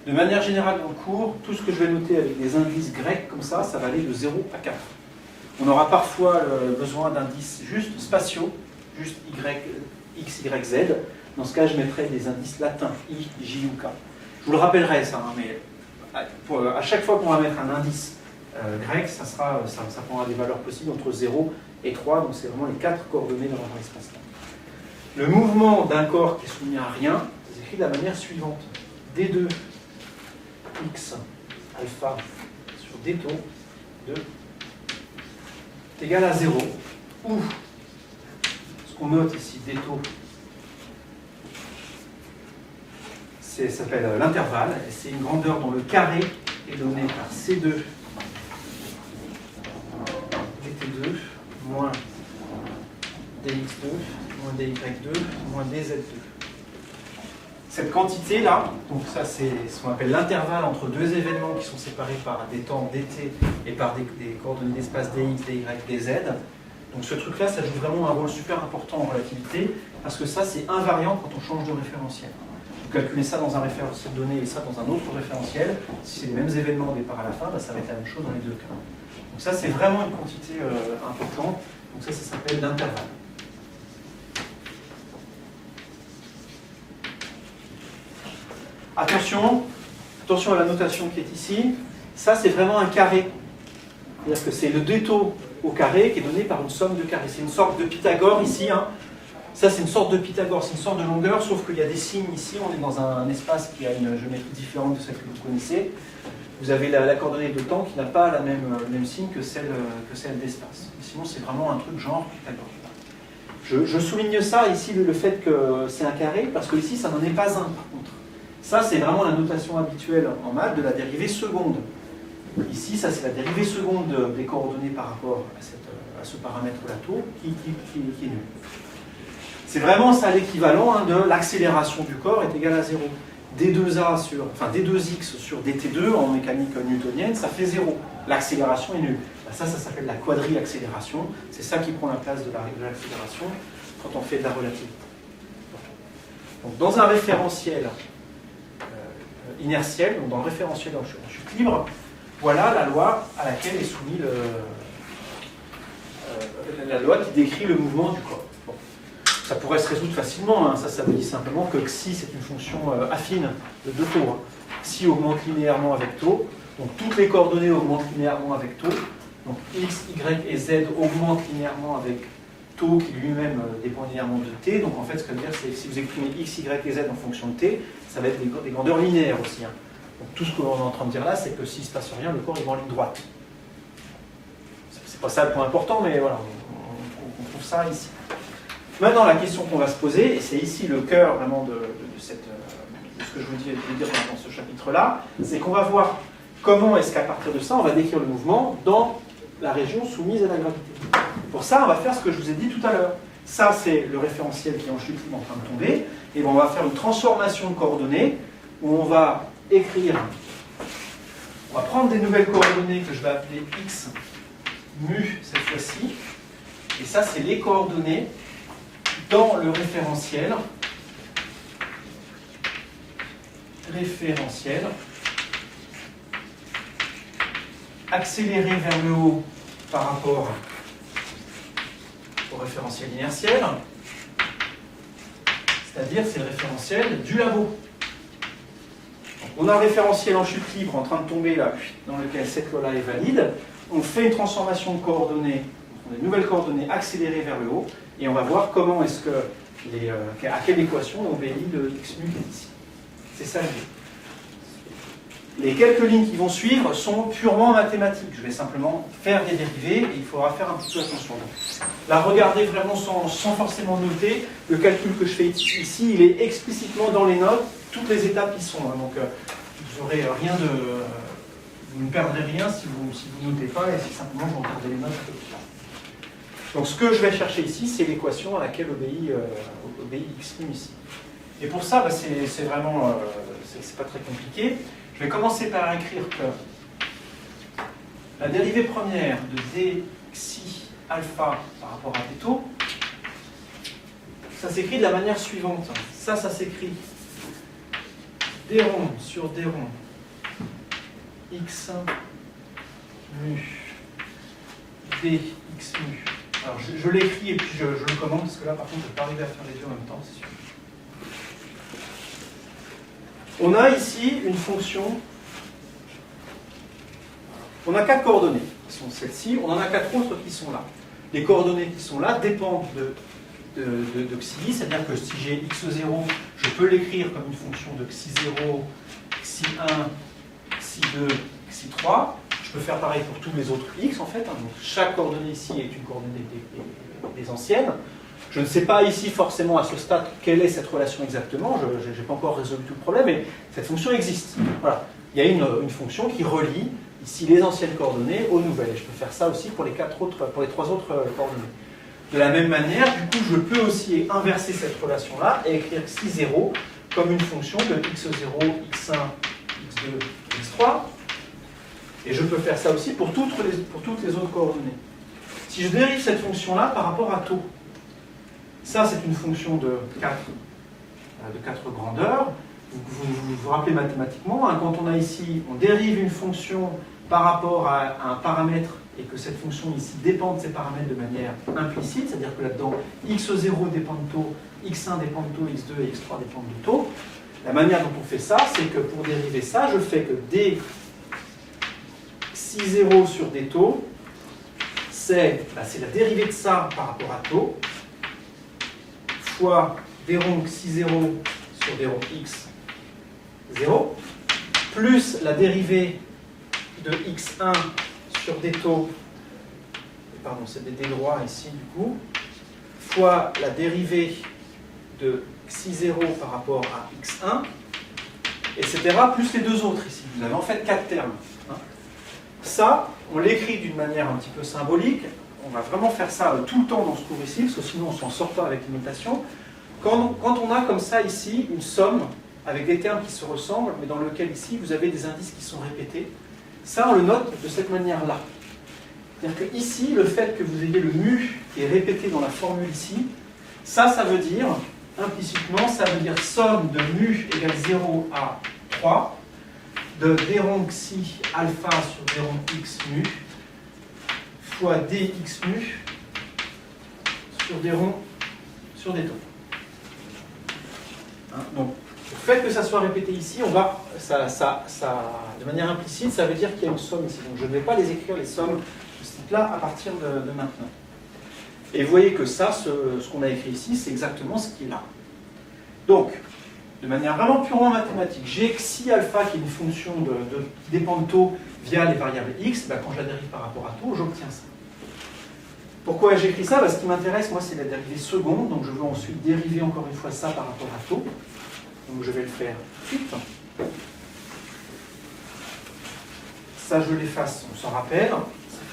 De manière générale dans le cours, tout ce que je vais noter avec des indices grecs comme ça va aller de 0 à 4. On aura parfois besoin d'indices juste spatiaux, juste y, x, y, z. Dans ce cas, je mettrai des indices latins, i, j ou k. Je vous le rappellerai ça, hein, mais à chaque fois qu'on va mettre un indice grec, ça prendra des valeurs possibles entre 0 et 3, donc c'est vraiment les 4 coordonnées dans leur espace-là. Le mouvement d'un corps qui est soumis à rien, c'est écrit de la manière suivante. D2 x alpha sur d taux de est égal à 0, ou ce qu'on note ici, d taux, ça s'appelle l'intervalle, et c'est une grandeur dont le carré est donné par C2 dt2 moins dx2 moins dy2 moins dz2. Cette quantité-là, donc ça c'est ce qu'on appelle l'intervalle entre deux événements qui sont séparés par des temps dt et par des coordonnées d'espace dx, dy, dz. Donc ce truc-là, ça joue vraiment un rôle super important en relativité, parce que ça c'est invariant quand on change de référentiel. Vous calculez ça dans un référentiel donné et ça dans un autre référentiel. Si c'est les mêmes événements au départ à la fin, ça va être la même chose dans les deux cas. Donc ça c'est vraiment une quantité importante. Donc ça s'appelle l'intervalle. Attention à la notation qui est ici. Ça c'est vraiment un carré. C'est-à-dire que c'est le d taux au carré qui est donné par une somme de carrés. C'est une sorte de Pythagore ici. Hein. Ça, c'est une sorte de Pythagore, c'est une sorte de longueur, sauf qu'il y a des signes ici. On est dans un espace qui a une géométrie différente de celle que vous connaissez. Vous avez la coordonnée de temps qui n'a pas le même signe que celle d'espace. Sinon, c'est vraiment un truc genre Pythagore. Je souligne ça ici, le fait que c'est un carré, parce que ici, ça n'en est pas un, par contre. Ça, c'est vraiment la notation habituelle en maths de la dérivée seconde. Ici, ça, c'est la dérivée seconde des coordonnées par rapport à ce paramètre-là, taux, qui est nul. C'est vraiment ça l'équivalent de l'accélération du corps est égale à 0. D2x sur dt2 en mécanique newtonienne, ça fait 0. L'accélération est nulle. Ça s'appelle la quadri-accélération. C'est ça qui prend la place de l'accélération quand on fait de la relativité. Donc, dans un référentiel inertiel, donc dans le référentiel en chute libre, voilà la loi à laquelle est soumis la loi qui décrit le mouvement du corps. Bon. Ça pourrait se résoudre facilement, hein. Ça veut dire simplement que xi c'est une fonction affine de deux taux. Hein. Xi augmente linéairement avec taux, donc toutes les coordonnées augmentent linéairement avec taux, donc x, y et z augmentent linéairement avec taux qui lui-même dépend linéairement de t, donc en fait ce que ça veut dire c'est que si vous exprimez x, y et z en fonction de t, ça va être des grandeurs linéaires aussi. Hein. Donc tout ce qu'on est en train de dire là, c'est que s'il ne se passe rien, le corps est en ligne droite. C'est pas ça le point important, mais voilà, on trouve ça ici. Maintenant, la question qu'on va se poser, et c'est ici le cœur vraiment de ce que je veux dire dans ce chapitre-là, c'est qu'on va voir comment est-ce qu'à partir de ça, on va décrire le mouvement dans la région soumise à la gravité. Pour ça, on va faire ce que je vous ai dit tout à l'heure. Ça, c'est le référentiel qui est en chute libre en train de tomber, et on va faire une transformation de coordonnées où on va écrire, on va prendre des nouvelles coordonnées que je vais appeler x mu cette fois-ci, et ça, c'est les coordonnées dans le référentiel accéléré vers le haut par rapport au référentiel inertiel, c'est-à-dire c'est le référentiel du labo. Donc, on a un référentiel en chute libre en train de tomber là, dans lequel cette loi-là est valide. On fait une transformation de coordonnées, des nouvelles coordonnées accélérées vers le haut, et on va voir comment est-ce que à quelle équation on obéit le x mu qui est ici. C'est ça l'idée. Les quelques lignes qui vont suivre sont purement mathématiques. Je vais simplement faire des dérivés et il faudra faire un petit peu attention. Donc, là, regardez vraiment sans forcément noter. Le calcul que je fais ici, il est explicitement dans les notes. Toutes les étapes y sont. Hein, donc, vous n'aurez rien de... Vous ne perdrez rien si vous notez pas et si simplement vous regardez les notes un peu plus tard. Donc, ce que je vais chercher ici, c'est l'équation à laquelle obéit x mu ici. Et pour ça, c'est vraiment... c'est pas très compliqué. Je vais commencer par écrire que la dérivée première de d xi alpha par rapport à d taux, ça s'écrit de la manière suivante. Ça s'écrit d rond sur d rond x mu dx mu Alors je l'écris et puis je le commande, parce que là par contre je ne vais pas arriver à faire les deux en même temps, c'est sûr. On a ici une fonction, on a 4 coordonnées qui sont celles-ci, on en a 4 autres qui sont là. Les coordonnées qui sont là dépendent de xi, c'est-à-dire que si j'ai x0, je peux l'écrire comme une fonction de xi0, xi1, xi2, xi3. Je peux faire pareil pour tous les autres x en fait. Donc, chaque coordonnée ici est une coordonnée des anciennes. Je ne sais pas ici forcément à ce stade quelle est cette relation exactement. Je n'ai pas encore résolu tout le problème, mais cette fonction existe. Voilà. Il y a une fonction qui relie ici les anciennes coordonnées aux nouvelles. Et je peux faire ça aussi pour les 3 autres coordonnées. De la même manière, du coup, je peux aussi inverser cette relation-là et écrire xi0 comme une fonction de x0, x1, x2, x3. Et je peux faire ça aussi pour toutes les autres coordonnées. Si je dérive cette fonction-là par rapport à taux, ça c'est une fonction de 4 grandeurs. Vous rappelez mathématiquement, hein, quand on a ici, on dérive une fonction par rapport à un paramètre et que cette fonction ici dépend de ces paramètres de manière implicite, c'est-à-dire que là-dedans, x0 dépend de taux, x1 dépend de taux, x2 et x3 dépendent de taux. La manière dont on fait ça, c'est que pour dériver ça, je fais que d xi0 sur des taux, c'est la dérivée de ça par rapport à taux, fois d rond xi0 sur d rond x0, plus la dérivée de x1 sur des taux, pardon, c'est des d droits ici du coup, fois la dérivée de xi0 par rapport à x1, etc., plus les deux autres ici. Vous avez en fait 4 termes. Hein. Ça, on l'écrit d'une manière un petit peu symbolique. On va vraiment faire ça tout le temps dans ce cours ici, parce que sinon on ne s'en sort pas avec l'imitation. Quand on a comme ça ici une somme avec des termes qui se ressemblent, mais dans lequel ici vous avez des indices qui sont répétés, ça on le note de cette manière-là. C'est-à-dire que ici, le fait que vous ayez le mu qui est répété dans la formule ici, ça veut dire, implicitement, ça veut dire somme de mu égale 0 à 3 de d rond xi alpha sur d rond x mu fois dx mu sur d rond sur des taux. Hein, donc, le fait que ça soit répété ici, on va, de manière implicite, ça veut dire qu'il y a une somme ici. Donc je ne vais pas les écrire, les sommes de ce type-là, à partir de maintenant. Et vous voyez que ça, ce qu'on a écrit ici, c'est exactement ce qui est là. Donc, de manière vraiment purement mathématique, j'ai xi alpha qui est une fonction qui dépend de taux via les variables x, ben, quand je la dérive par rapport à taux, j'obtiens ça. Pourquoi j'ai écrit ça? Parce que ce qui m'intéresse, moi, c'est la dérivée seconde, donc je veux ensuite dériver encore une fois ça par rapport à taux. Donc je vais le faire tout de suite. Ça, je l'efface, on s'en rappelle,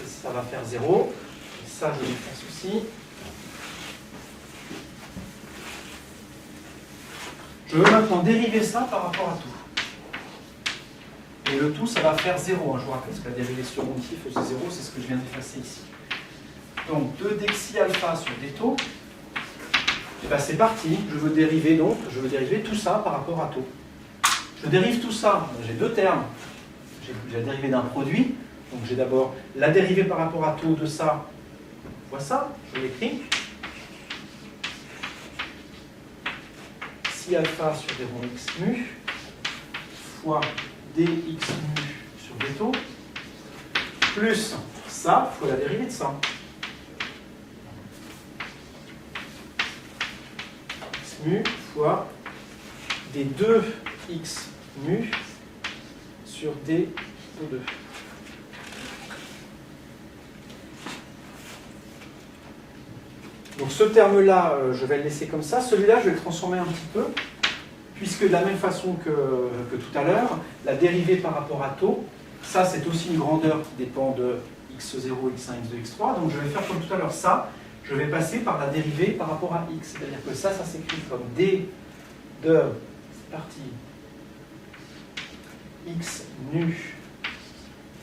ça va faire 0. Et ça, je l'efface aussi. Je veux maintenant dériver ça par rapport à tout. Et le tout, ça va faire 0. Je vous rappelle, parce que la dérivée seconde ici faisait 0, c'est ce que je viens d'effacer ici. Donc 2 dxi alpha sur d taux, et ben c'est parti, je veux dériver tout ça par rapport à taux. Je dérive tout ça, j'ai deux termes. J'ai la dérivée d'un produit, donc j'ai d'abord la dérivée par rapport à taux de ça, fois ça, je l'écris. Xi alpha sur d rond x mu, fois dx mu sur d taux, plus ça, fois la dérivée de ça. Mu fois des 2x mu sur d taux 2. Donc ce terme-là, je vais le laisser comme ça. Celui-là, je vais le transformer un petit peu, puisque de la même façon que tout à l'heure, la dérivée par rapport à taux, ça c'est aussi une grandeur qui dépend de x0, x1, x2, x3. Donc je vais faire comme tout à l'heure ça. Je vais passer par la dérivée par rapport à x. C'est-à-dire que ça s'écrit comme d de, c'est parti, x nu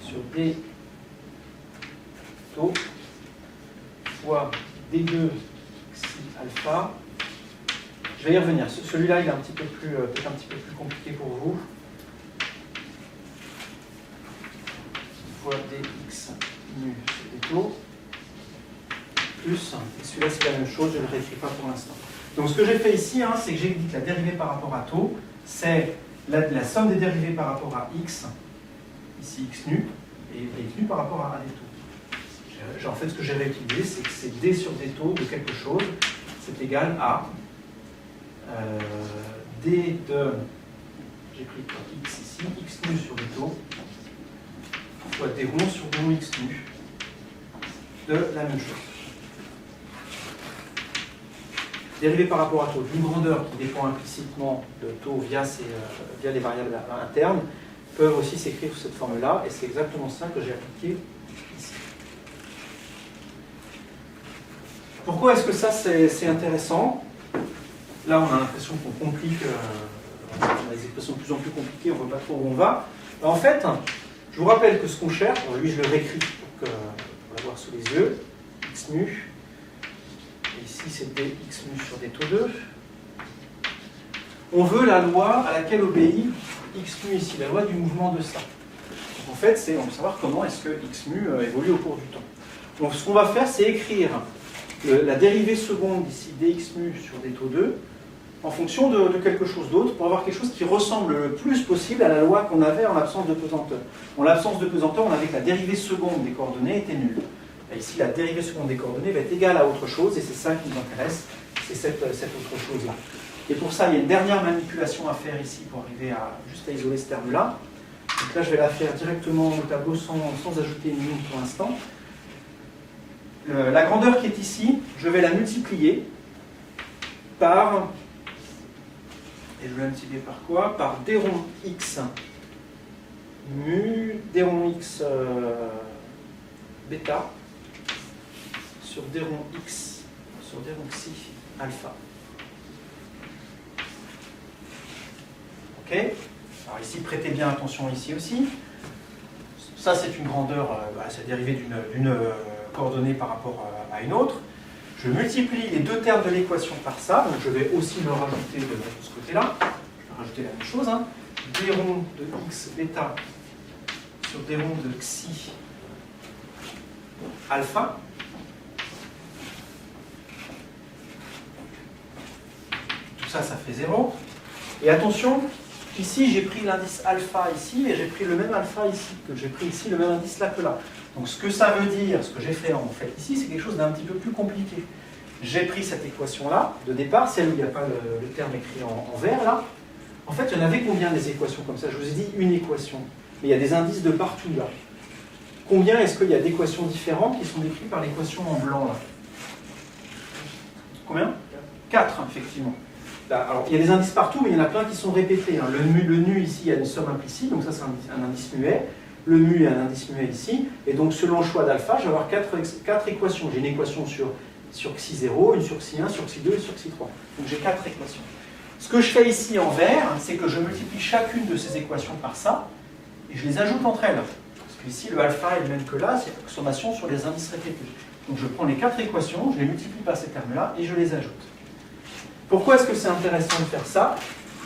sur d taux fois d2 xi alpha. Je vais y revenir. Celui-là, il est peut-être un petit peu plus compliqué pour vous. Fois dx nu sur d taux plus, et celui-là c'est la même chose, je ne le réécris pas pour l'instant. Donc ce que j'ai fait ici, hein, c'est que j'ai dit que la dérivée par rapport à taux, c'est la somme des dérivés par rapport à x, ici x nu, et x nu par rapport à des taux. En fait, ce que j'ai réutilisé, c'est que c'est d sur des taux de quelque chose, c'est égal à d de, j'ai pris x ici, x nu sur des taux, fois d rond sur d rond x nu, de la même chose. Dérivé par rapport à taux d'une grandeur qui dépend implicitement de taux via les variables internes peuvent aussi s'écrire sous cette forme-là, et c'est exactement ça que j'ai appliqué ici. Pourquoi est-ce que ça c'est intéressant? Là on a l'impression qu'on complique, on a des expressions de plus en plus compliquées, on ne voit pas trop où on va. En fait, je vous rappelle que ce qu'on cherche, lui je le réécris pour l'avoir sous les yeux, x nu, et ici c'est dx nu sur d taux 2. On veut la loi à laquelle obéit x mu ici, la loi du mouvement de ça. Donc en fait, on veut savoir comment est-ce que x mu évolue au cours du temps. Donc ce qu'on va faire, c'est écrire la dérivée seconde ici dx mu sur d taux 2 en fonction de quelque chose d'autre pour avoir quelque chose qui ressemble le plus possible à la loi qu'on avait en l'absence de pesanteur. En l'absence de pesanteur, on avait que la dérivée seconde des coordonnées était nulle. Et ici, la dérivée seconde des coordonnées va être égale à autre chose, et c'est ça qui nous intéresse, c'est cette autre chose-là. Et pour ça, il y a une dernière manipulation à faire ici pour arriver juste à isoler ce terme-là. Donc là, je vais la faire directement au tableau sans ajouter une ligne pour l'instant. La grandeur qui est ici, je vais la multiplier par... Et je vais la multiplier par quoi? Par d rond x mu, d rond x bêta sur d rond x sur d rond xi alpha. Ok? Alors ici, prêtez bien attention ici aussi. Ça, c'est une grandeur, c'est dérivé d'une coordonnée par rapport à une autre. Je multiplie les deux termes de l'équation par ça, donc je vais aussi le rajouter de ce côté-là. Je vais rajouter la même chose. Hein. D rond de x bêta sur d rond de xi alpha. Tout ça, ça fait 0. Et attention, ici j'ai pris l'indice alpha ici, et j'ai pris le même alpha ici, que j'ai pris ici le même indice là que là. Donc ce que ça veut dire, ce que j'ai fait en fait ici, c'est quelque chose d'un petit peu plus compliqué. J'ai pris cette équation-là, de départ, celle où il n'y a pas le terme écrit en vert là. En fait, il y en avait combien des équations comme ça? Je vous ai dit une équation, mais il y a des indices de partout là. Combien est-ce qu'il y a d'équations différentes qui sont décrites par l'équation en blanc là? Combien? 4, effectivement. Là, alors, il y a des indices partout, mais il y en a plein qui sont répétés. Hein. Le nu ici, il y a une somme implicite, donc ça c'est un indice muet. Le mu est un indice muet ici, et donc selon le choix d'alpha, je vais avoir 4 équations. J'ai une équation sur xi0, une sur xi1, sur xi2 et sur xi3. Donc j'ai 4 équations. Ce que je fais ici en vert, c'est que je multiplie chacune de ces équations par ça, et je les ajoute entre elles. Parce que ici, le alpha est le même que là, c'est la sommation sur les indices répétés. Donc je prends les 4 équations, je les multiplie par ces termes-là, et je les ajoute. Pourquoi est-ce que c'est intéressant de faire ça?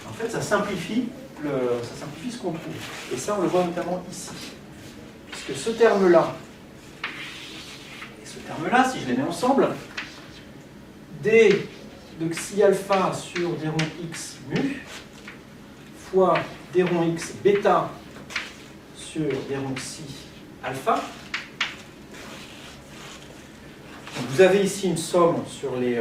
En fait, ça simplifie ce qu'on trouve. Et ça, on le voit notamment ici. Puisque ce terme-là et ce terme-là, si je les mets ensemble, d de xi alpha sur d rond x mu fois d rond x bêta sur d rond xi alpha. Donc vous avez ici une somme sur les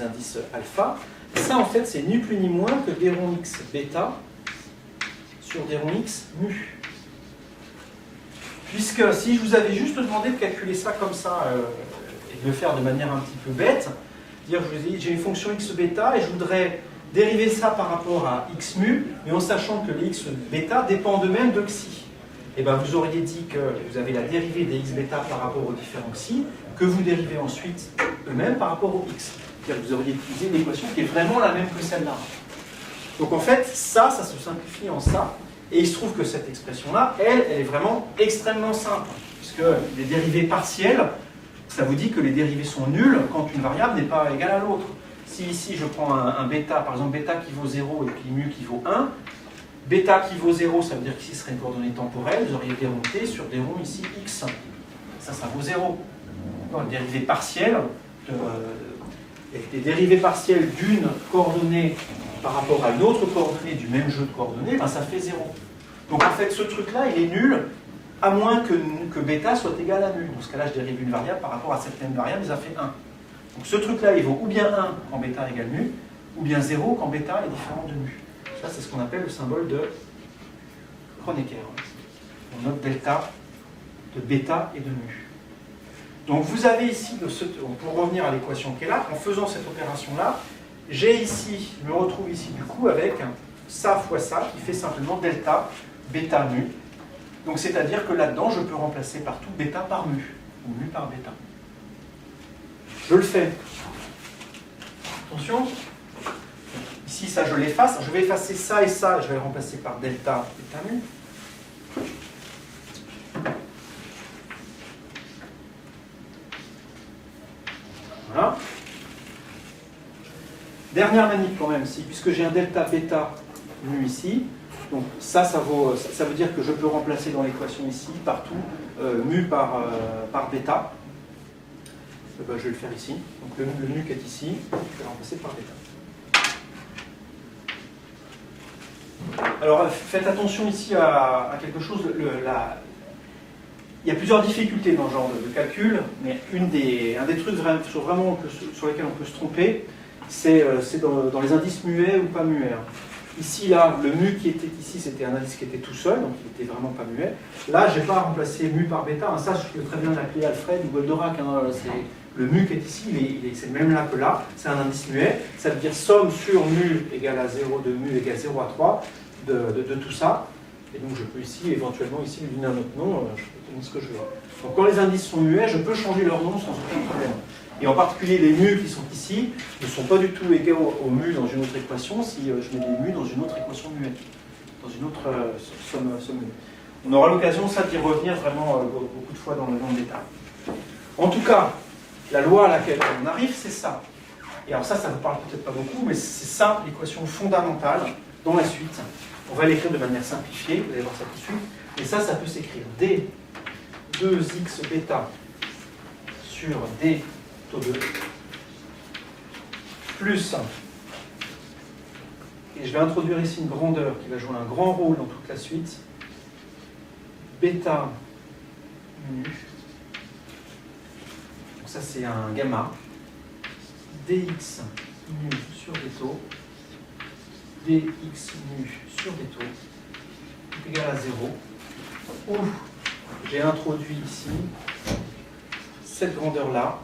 indices alpha. Et ça, en fait, c'est ni plus ni moins que d rond x bêta sur d rond x mu. Puisque si je vous avais juste demandé de calculer ça comme ça, et de le faire de manière un petit peu bête, dire je vous ai dit j'ai une fonction x bêta et je voudrais dériver ça par rapport à x mu, mais en sachant que les x bêta dépendent eux-mêmes de xi. Et bien vous auriez dit que vous avez la dérivée des x bêta par rapport aux différents xi, que vous dérivez ensuite eux-mêmes par rapport au x. C'est-à-dire que vous auriez utilisé une équation qui est vraiment la même que celle-là. Donc en fait, ça se simplifie en ça. Et il se trouve que cette expression-là, elle est vraiment extrêmement simple. Puisque les dérivées partielles, ça vous dit que les dérivées sont nulles quand une variable n'est pas égale à l'autre. Si ici je prends un bêta, par exemple bêta qui vaut 0 et puis mu qui vaut 1, bêta qui vaut 0, ça veut dire qu'ici ce serait une coordonnée temporelle, vous auriez démonté sur des ronds ici x. ça vaut 0. Une dérivée partielle, des dérivées partielles d'une coordonnée par rapport à une autre coordonnée du même jeu de coordonnées, ben ça fait 0. Donc en fait, ce truc-là, il est nul, à moins que bêta soit égal à nul. Dans ce cas-là, je dérive une variable par rapport à certaines variables, ça fait 1. Donc ce truc-là, il vaut ou bien 1 quand bêta égale mu, ou bien 0 quand bêta est différent de mu. Ça, c'est ce qu'on appelle le symbole de Kronecker. On note delta de bêta et de mu. Donc vous avez ici, pour revenir à l'équation qui est là, en faisant cette opération-là, j'ai ici, je me retrouve ici du coup avec ça fois ça, qui fait simplement delta bêta mu. Donc c'est-à-dire que là-dedans, je peux remplacer partout bêta par mu, ou mu par bêta. Je le fais. Attention. Ici, ça, je l'efface. Je vais effacer ça et ça, et je vais le remplacer par delta bêta mu. Voilà. Dernière manip quand même, puisque j'ai un delta bêta mu ici, donc ça veut dire que je peux remplacer dans l'équation ici, partout, mu par bêta. Ben, je vais le faire ici. Donc le mu qui est ici, je vais le remplacer par bêta. Alors faites attention ici à quelque chose. Il y a plusieurs difficultés dans ce genre de calcul, mais un des trucs sur lesquels on peut se tromper, c'est dans les indices muets ou pas muets. Ici, là, le mu qui était ici, c'était un indice qui était tout seul, donc il n'était vraiment pas muet. Là, je n'ai pas remplacé mu par bêta. Ça, je peux très bien l'appeler Alfred ou Goldorak. Le mu qui est ici, c'est le même là que là. C'est un indice muet. Ça veut dire somme sur mu égale à 0 de mu égale 0 à 3 de tout ça. Et donc, je peux ici, éventuellement, ici, lui donner un autre nom. Je peux donner ce que je veux. Donc, quand les indices sont muets, je peux changer leur nom sans aucun problème. Et en particulier, les mu qui sont ici ne sont pas du tout égaux au mu dans une autre équation si je mets des mu dans une autre équation muette, dans une autre somme mu. On aura l'occasion, ça, d'y revenir vraiment beaucoup de fois dans le détail. En tout cas, la loi à laquelle on arrive, c'est ça. Et alors ça ne vous parle peut-être pas beaucoup, mais c'est ça l'équation fondamentale dans la suite. On va l'écrire de manière simplifiée, vous allez voir ça tout de suite. Et ça peut s'écrire d2x bêta sur d taux 2 plus, et je vais introduire ici une grandeur qui va jouer un grand rôle dans toute la suite, bêta mu, donc ça c'est un gamma, dx mu sur des taux, dx mu sur des taux est égal à 0, où j'ai introduit ici cette grandeur-là,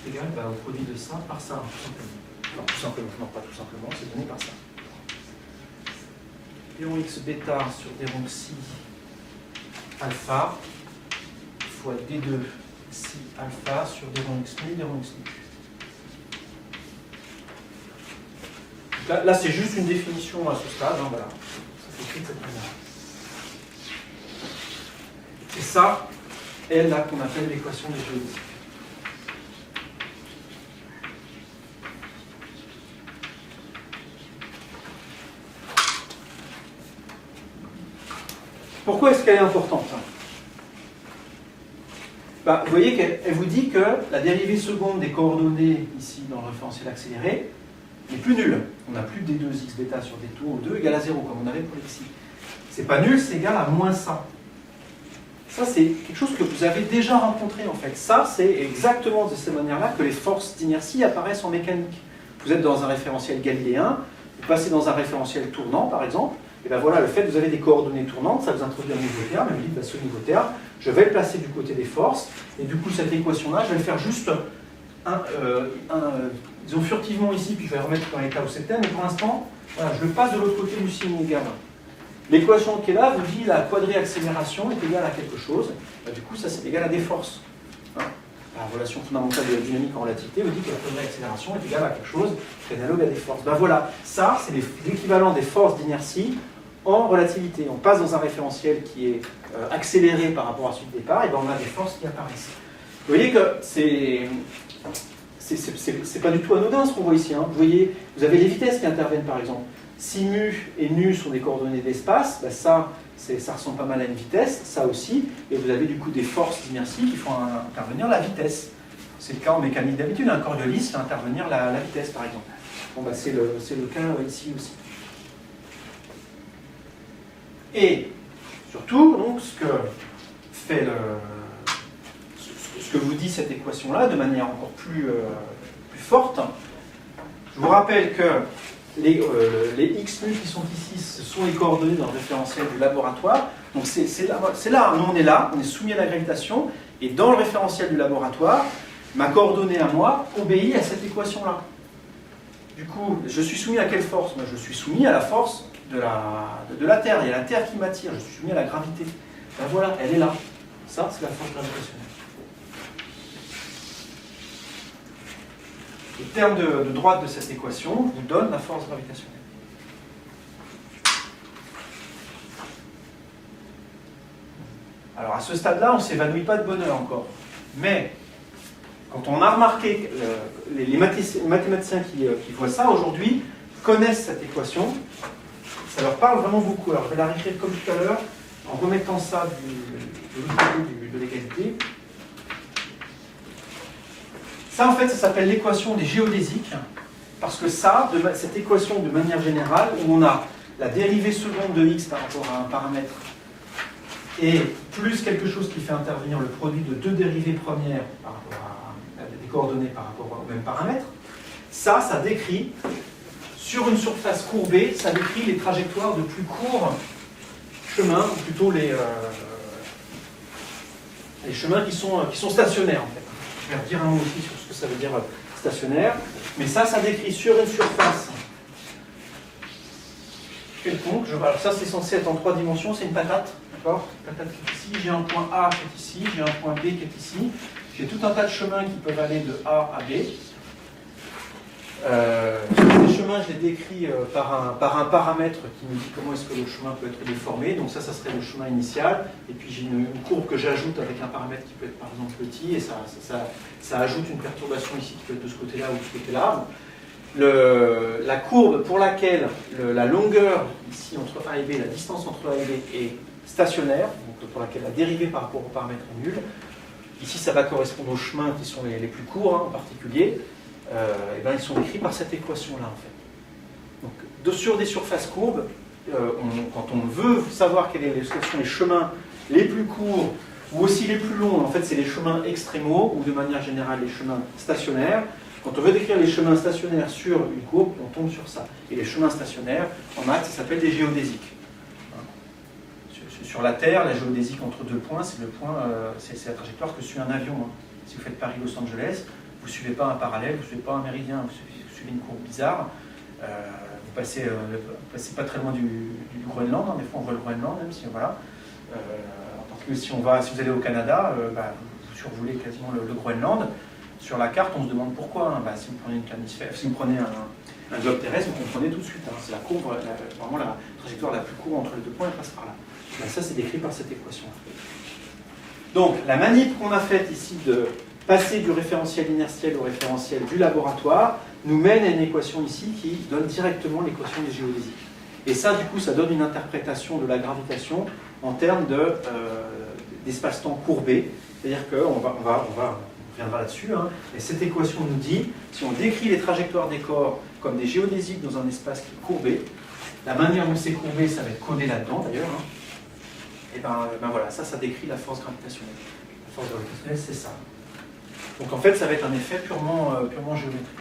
égal au produit de ça par ça, tout simplement. Non, tout simplement, non, pas tout simplement, c'est donné par ça. Pion x bêta sur d rond psi alpha fois d2 psi alpha sur d rond x mu, d rond x mu. Là, c'est juste une définition à ce stade, hein, voilà. Ça s'écrit de cette manière. C'est ça, elle, là, qu'on appelle l'équation des géodésiques. Pourquoi est-ce qu'elle est importante? Vous voyez qu'elle vous dit que la dérivée seconde des coordonnées, ici dans le référentiel accéléré, n'est plus nulle. On n'a plus d2x bêta sur d2 ou 2 égale à 0, comme on avait pour l'exi. C'est pas nul, c'est égal à moins ça. Ça, c'est quelque chose que vous avez déjà rencontré, en fait. Ça, c'est exactement de cette manière-là que les forces d'inertie apparaissent en mécanique. Vous êtes dans un référentiel galiléen, vous passez dans un référentiel tournant, par exemple, et bien voilà, le fait que vous avez des coordonnées tournantes, ça vous introduit un nouveau terme, et vous dites, ce nouveau terme, je vais le placer du côté des forces, et du coup, cette équation-là, je vais le faire juste, disons furtivement ici, puis je vais le remettre dans l'état où c'était, mais pour l'instant, voilà, je le passe de l'autre côté du signe égal. L'équation qui est là vous dit la quadri-accélération est égale à quelque chose, du coup, ça c'est égal à des forces. Hein, la relation fondamentale de la dynamique en relativité vous dit que la quadri-accélération est égale à quelque chose qui est analogue à des forces. Voilà, ça c'est l'équivalent des forces d'inertie en relativité. On passe dans un référentiel qui est accéléré par rapport à celui de départ, et bien on a des forces qui apparaissent. Vous voyez que c'est pas du tout anodin ce qu'on voit ici. Hein. Vous voyez, vous avez les vitesses qui interviennent par exemple. Si mu et nu sont des coordonnées d'espace, ça ça ressemble pas mal à une vitesse, ça aussi, et vous avez du coup des forces d'inertie qui font intervenir la vitesse. C'est le cas en mécanique d'habitude, un Coriolis fait intervenir la vitesse par exemple. Bon, bah, c'est le cas ici aussi. Et surtout, donc, ce que vous dit cette équation-là, de manière encore plus forte, je vous rappelle que les x nu qui sont ici, ce sont les coordonnées dans le référentiel du laboratoire. Donc c'est là, nous on est soumis à la gravitation, et dans le référentiel du laboratoire, ma coordonnée à moi obéit à cette équation-là. Du coup, je suis soumis à quelle force? Je suis soumis à la force de la Terre. Il y a la Terre qui m'attire, je suis soumis à la gravité. Ben voilà, elle est là. Ça, c'est la force gravitationnelle. Le terme de droite de cette équation vous donne la force gravitationnelle. Alors à ce stade-là, on ne s'évanouit pas de bonheur encore. Mais quand on a remarqué, les mathématiciens qui voient ça aujourd'hui connaissent cette équation, ça leur parle vraiment beaucoup. Alors je vais la réécrire comme tout à l'heure, en remettant ça de l'autre côté de l'égalité. Ça, en fait, ça s'appelle l'équation des géodésiques, parce que ça, cette équation, de manière générale, où on a la dérivée seconde de x par rapport à un paramètre, et plus quelque chose qui fait intervenir le produit de deux dérivées premières par rapport à des coordonnées par rapport au même paramètre, ça décrit, sur une surface courbée, ça décrit les trajectoires de plus courts chemins, ou plutôt les chemins qui sont stationnaires, en fait. Je vais redire un mot aussi sur ce que ça veut dire stationnaire. Mais ça décrit sur une surface quelconque. Alors ça, c'est censé être en 3 dimensions, c'est une patate. D'accord ? Une patate qui est ici, j'ai un point A qui est ici, j'ai un point B qui est ici. J'ai tout un tas de chemins qui peuvent aller de A à B. Ces chemins, je les décris par un paramètre qui me dit comment est-ce que le chemin peut être déformé. Donc ça serait le chemin initial. Et puis j'ai une courbe que j'ajoute avec un paramètre qui peut être par exemple petit. Et ça ajoute une perturbation ici qui peut être de ce côté-là ou de ce côté-là. La courbe pour laquelle la longueur ici entre A et B, la distance entre A et B est stationnaire, donc pour laquelle la dérivée par rapport au paramètre est nulle. Ici, ça va correspondre aux chemins qui sont les plus courts en particulier. Et ben, ils sont décrits par cette équation-là en fait. Donc, sur des surfaces courbes, quand on veut savoir quels sont les chemins les plus courts ou aussi les plus longs, en fait c'est les chemins extrémaux ou de manière générale les chemins stationnaires. Quand on veut décrire les chemins stationnaires sur une courbe, on tombe sur ça. Et les chemins stationnaires, en maths, ça s'appelle des géodésiques. Sur la Terre, la géodésique entre deux points, c'est la trajectoire que suit un avion. Si vous faites Paris-Los Angeles, vous ne suivez pas un parallèle, vous ne suivez pas un méridien, vous suivez une courbe bizarre. Vous passez pas très loin du Groenland, des fois on voit le Groenland, même si voilà. En particulier si vous allez au Canada, vous survolez quasiment le Groenland. Sur la carte, on se demande pourquoi. Si vous prenez une planisphère, si vous prenez un globe terrestre, vous comprenez tout de suite. C'est la courbe, vraiment la trajectoire la plus courte entre les deux points, elle passe par là. Ça, c'est décrit par cette équation. Donc, la manip qu'on a faite ici de passer du référentiel inertiel au référentiel du laboratoire nous mène à une équation ici qui donne directement l'équation des géodésiques. Et ça, du coup, ça donne une interprétation de la gravitation en termes d'espace-temps courbé. C'est-à-dire qu'on reviendra là-dessus. Et cette équation nous dit, si on décrit les trajectoires des corps comme des géodésiques dans un espace qui est courbé, la manière dont c'est courbé, ça va être codé là-dedans d'ailleurs. Et voilà, ça décrit la force gravitationnelle. La force gravitationnelle, c'est ça. Donc en fait, ça va être un effet purement géométrique.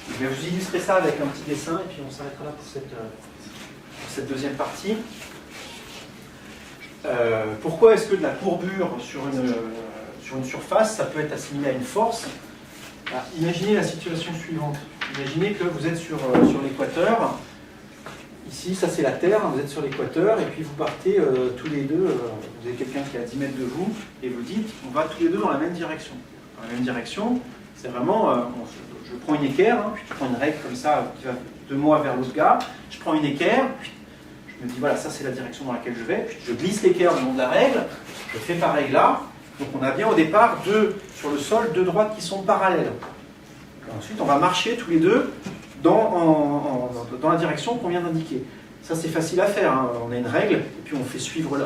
Je vais vous illustrer ça avec un petit dessin et puis on s'arrêtera là pour cette deuxième partie. Pourquoi est-ce que de la courbure sur une surface, ça peut être assimilé à une force? Imaginez la situation suivante. Imaginez que vous êtes sur l'équateur. Ici, ça c'est la Terre, vous êtes sur l'équateur et puis vous partez tous les deux, vous avez quelqu'un qui est à 10 mètres de vous et vous dites, on va tous les deux dans la même direction. Dans la même direction, c'est vraiment, je prends une équerre, puis je prends une règle comme ça qui va de moi vers l'autre gars, je prends une équerre, puis je me dis voilà, ça c'est la direction dans laquelle je vais, puis je glisse l'équerre le long de la règle, je fais pareil là, donc on a bien au départ sur le sol deux droites qui sont parallèles. Et ensuite on va marcher tous les deux dans la direction qu'on vient d'indiquer. Ça, c'est facile à faire. Hein. On a une règle, et puis on fait suivre,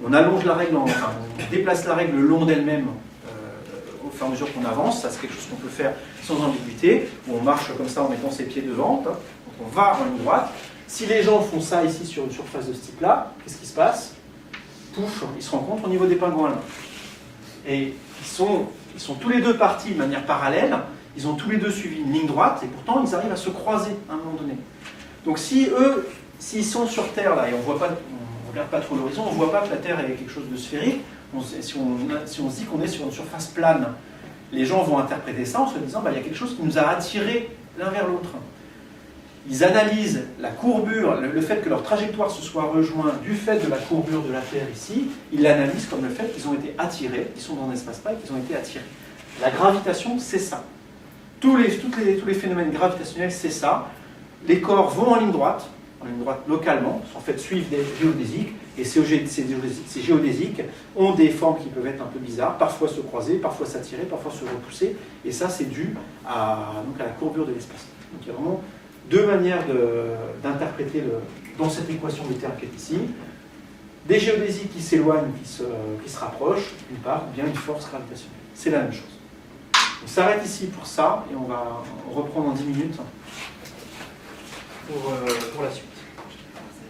on allonge la règle, enfin, on déplace la règle le long d'elle-même au fur et à mesure qu'on avance. Ça, c'est quelque chose qu'on peut faire sans ambiguïté. On marche comme ça en mettant ses pieds devant. Hein. Donc on va en ligne droite. Si les gens font ça ici sur une surface de ce type-là, qu'est-ce qui se passe? Pouf, ils se rencontrent au niveau des pingouins là. Et ils sont tous les deux partis de manière parallèle. Ils ont tous les deux suivi une ligne droite, et pourtant ils arrivent à se croiser à un moment donné. Donc si eux, s'ils sont sur Terre là, et on regarde pas trop l'horizon, on ne voit pas que la Terre est quelque chose de sphérique, si on se dit qu'on est sur une surface plane, les gens vont interpréter ça en se disant, il y a quelque chose qui nous a attirés l'un vers l'autre. Ils analysent la courbure, le fait que leur trajectoire se soit rejointe du fait de la courbure de la Terre ici, ils l'analysent comme le fait qu'ils ont été attirés, ils sont dans un espace pas et qu'ils ont été attirés. La gravitation, c'est ça. Tous les phénomènes gravitationnels, c'est ça. Les corps vont en ligne droite localement, en fait suivent des géodésiques, et ces géodésiques ont des formes qui peuvent être un peu bizarres, parfois se croiser, parfois s'attirer, parfois se repousser, et ça c'est dû à la courbure de l'espace. Donc il y a vraiment deux manières d'interpréter dans cette équation de terre qui est ici, des géodésiques qui s'éloignent, qui se rapprochent, d'une part, ou bien une force gravitationnelle. C'est la même chose. On s'arrête ici pour ça, et on va reprendre en 10 minutes pour la suite.